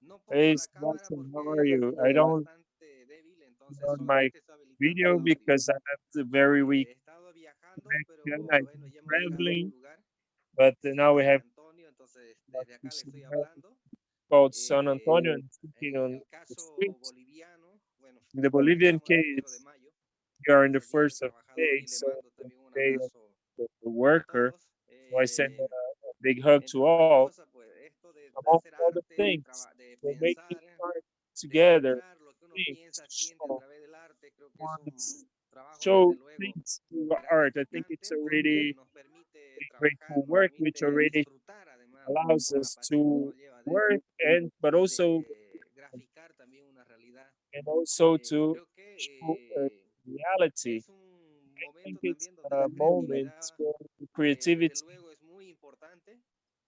No pongo Hey, la cámara Sebastian, how porque are you? estoy I don't bastante débil, entonces on my solamente estoy habilitando video el audio. because I have the very weak He estado viajando, pero connection. I'm bueno, ya hemos llegado a un traveling, lugar. but Se now llama we San have Antonio, entonces desde acá le estoy hablando. called San Antonio and speaking En on el the caso streets. boliviano, bueno, In the Bolivian estamos a 1 de case, mayo, we are in the es el Día del first of the Trabajador, day, y le so mando the también un day of abrazo the a worker. todos. So I send a big hug Entre to otras all. cosas, pues esto de Among hacer all the arte, things, de we're making pensar, art de together, mostrar lo que uno things piensa, to siente a show, través del arte, creo que es wants un trabajo show desde luego things through art. I think it's gratificante porque already nos permite a trabajar, grateful nos work, which permite already disfrutar además allows por la us pasión que to nos lleva work but y also de graficar también una realidad. to Creo que show reality. es un I think momento it's también donde a la moment creatividad, where the desde creativity luego, es muy importante.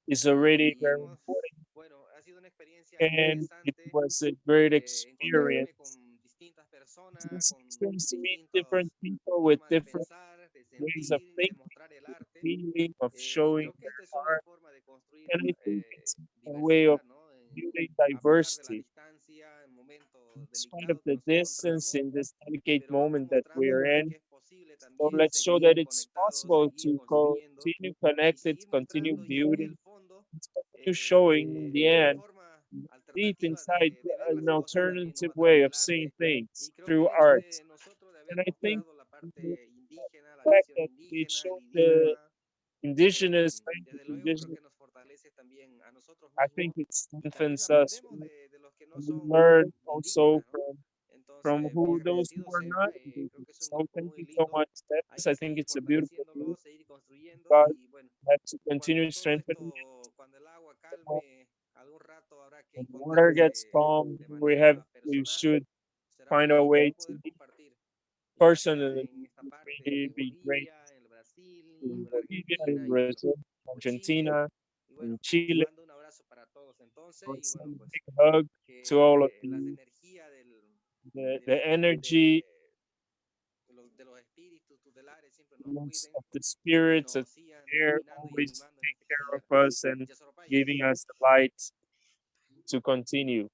is already Y very hemos, important, bueno, ha sido una experiencia and it interesante was a great encontrarme experience. con distintas personas, This con experience to meet distintas different people with formas de different pensar, de ways of sentir, de thinking, mostrar el arte. feeling, of Y showing creo que their esta es una art, forma de construir and I think it's a way of diversidad, ¿no? building A pesar de la diversity. distancia, en momentos In spite of delicados que the nos distance encontramos, in this delicate pero vamos moment that we mostrando are pues in, que es posible so también let's show seguir that it's conectados, possible seguir to construyendo continue y connected, seguir continue mostrando y en el building, fondo continue showing in the una end, forma deep alternativa inside, de ver an las cosas también, ¿no? alternative A través way del of seeing arte. things Y creo que through el hecho art. de nosotros de haber And I think mostrado la the parte indígena, la fact visión that it indígena, el showed the idioma, indigenous language, desde luego creo que nos fortalece también a nosotros I mismos think it y también strengthens us. aprendemos de los que no And we son learn also indígenas, ¿no? from Entonces, muy who those who agradecido, are Seba. not Creo que indigenous. es un So grupo thank muy you so lindo. much, Hay Stephens. I que think seguir it's a beautiful fortaleciéndolo, group. seguir construyendo God y bueno, have to cuando continue todo strengthening esto, cuando el agua it. calme, algún rato habrá que When the water gets encontrarse calm, de we manera should personal find a way to be personally really be great in Bolivia, in Brazil, Argentina, in Chile. Send a big hug to all of you. The energy of the spirits of the air always take care of us and giving us the light to continue.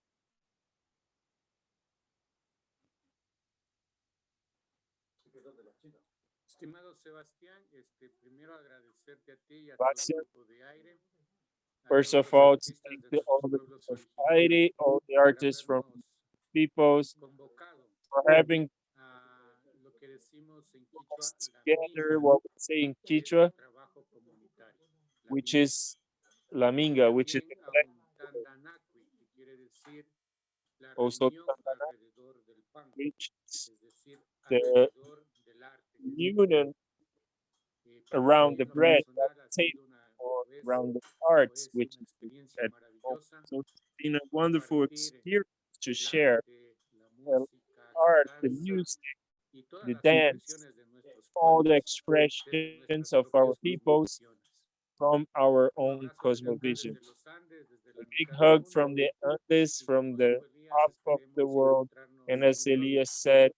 Estimado Sebastián, primero agradecerte a ti y a todo el Gracias. grupo de AIRE. First of all, to thank all the of AIRE, all the artists from peoples for having us together what we say in Quichua, which is la minga, which is the also which is the union around the bread, or around the arts, which is so it's been a wonderful experience to share the art, the music, the dance, all the expressions of our peoples from our own cosmovision. A big hug from the Andes, from the top of the world, and as Elias said,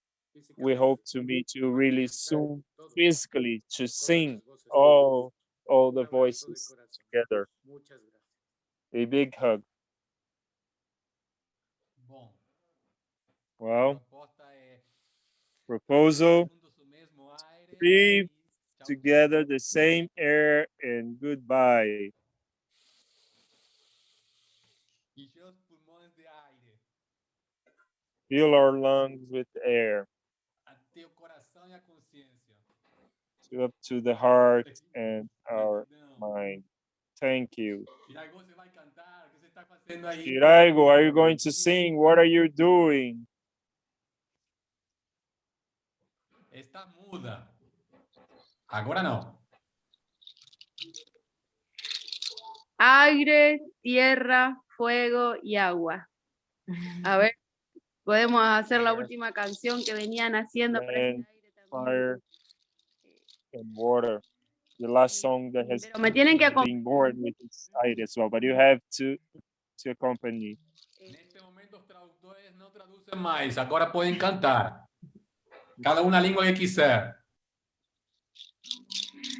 we hope to meet you really soon, physically, to sing all the voices together. A big hug. Well, proposal, breathe together the same air and goodbye. Fill our lungs with air. Up to the heart and our mind. Thank you. Shiraigo, are you going to sing? What are you doing? Está muda. Agora não. Aire, tierra, fuego y agua. A ver, podemos hacer la última canción que venían haciendo para ese aire también. Fire and water. The last song that has been born with this aire as well, but you have to accompany. Neste momento os tradutores não traduzem mais, agora podem cantar. Cada uma língua que quiser.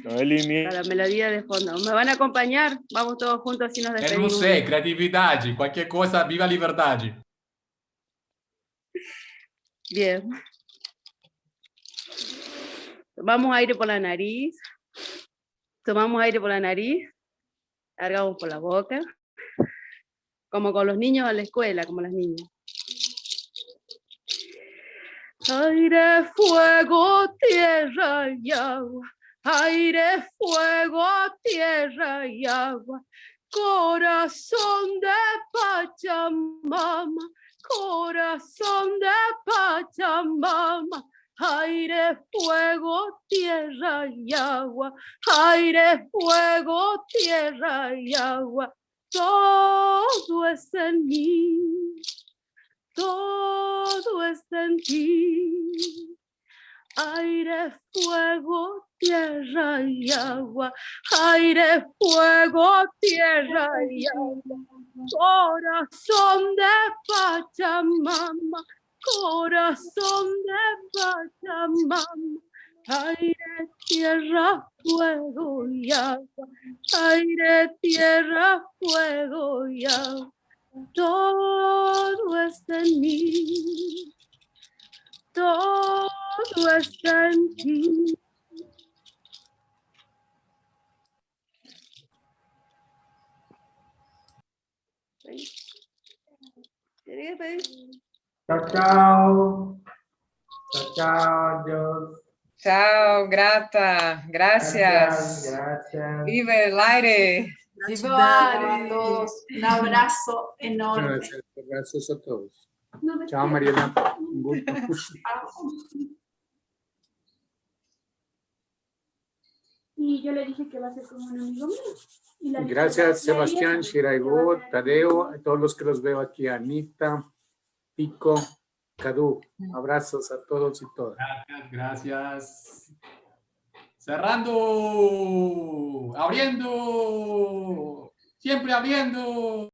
Para la melodía de fondo. ¿Me van a acompañar? Vamos todos juntos así nos Eu despedimos. não sei, criatividade, qualquer coisa, viva a liberdade. Bien. Tomamos aire por la nariz. Tomamos aire por la nariz. Largamos por la boca. Como con los niños a la escuela, como las niñas. Aire, fuego, tierra y agua. Aire, fuego, tierra y agua. Corazón de Pachamama. Corazón de Pachamama. Aire, fuego, tierra y agua. Aire, fuego, tierra y agua. Todo es en mí. Todo está en ti. Aire, fuego, tierra y agua. Aire, fuego, tierra y agua. Corazón de Pachamama. Corazón de Pachamama. Aire, tierra, fuego y agua. Aire, tierra, fuego y agua. Todo está en mí, todo está en ti. Chao, chao. Chao, chao, adiós. Chao, grata. Gracias. Gracias. Vive el aire. Viva a todos. Un abrazo enorme. Gracias, abrazos a todos. Chao, Mariela. Un gusto. Y yo le dije que va a ser como un amigo mío. Y la Gracias, Sebastián, Shiraigo, Tadeu, a todos los que los veo aquí, Anita, Pico, Kadu. Abrazos a todos y todas. Gracias, gracias. Cerrando, abriendo, siempre abriendo.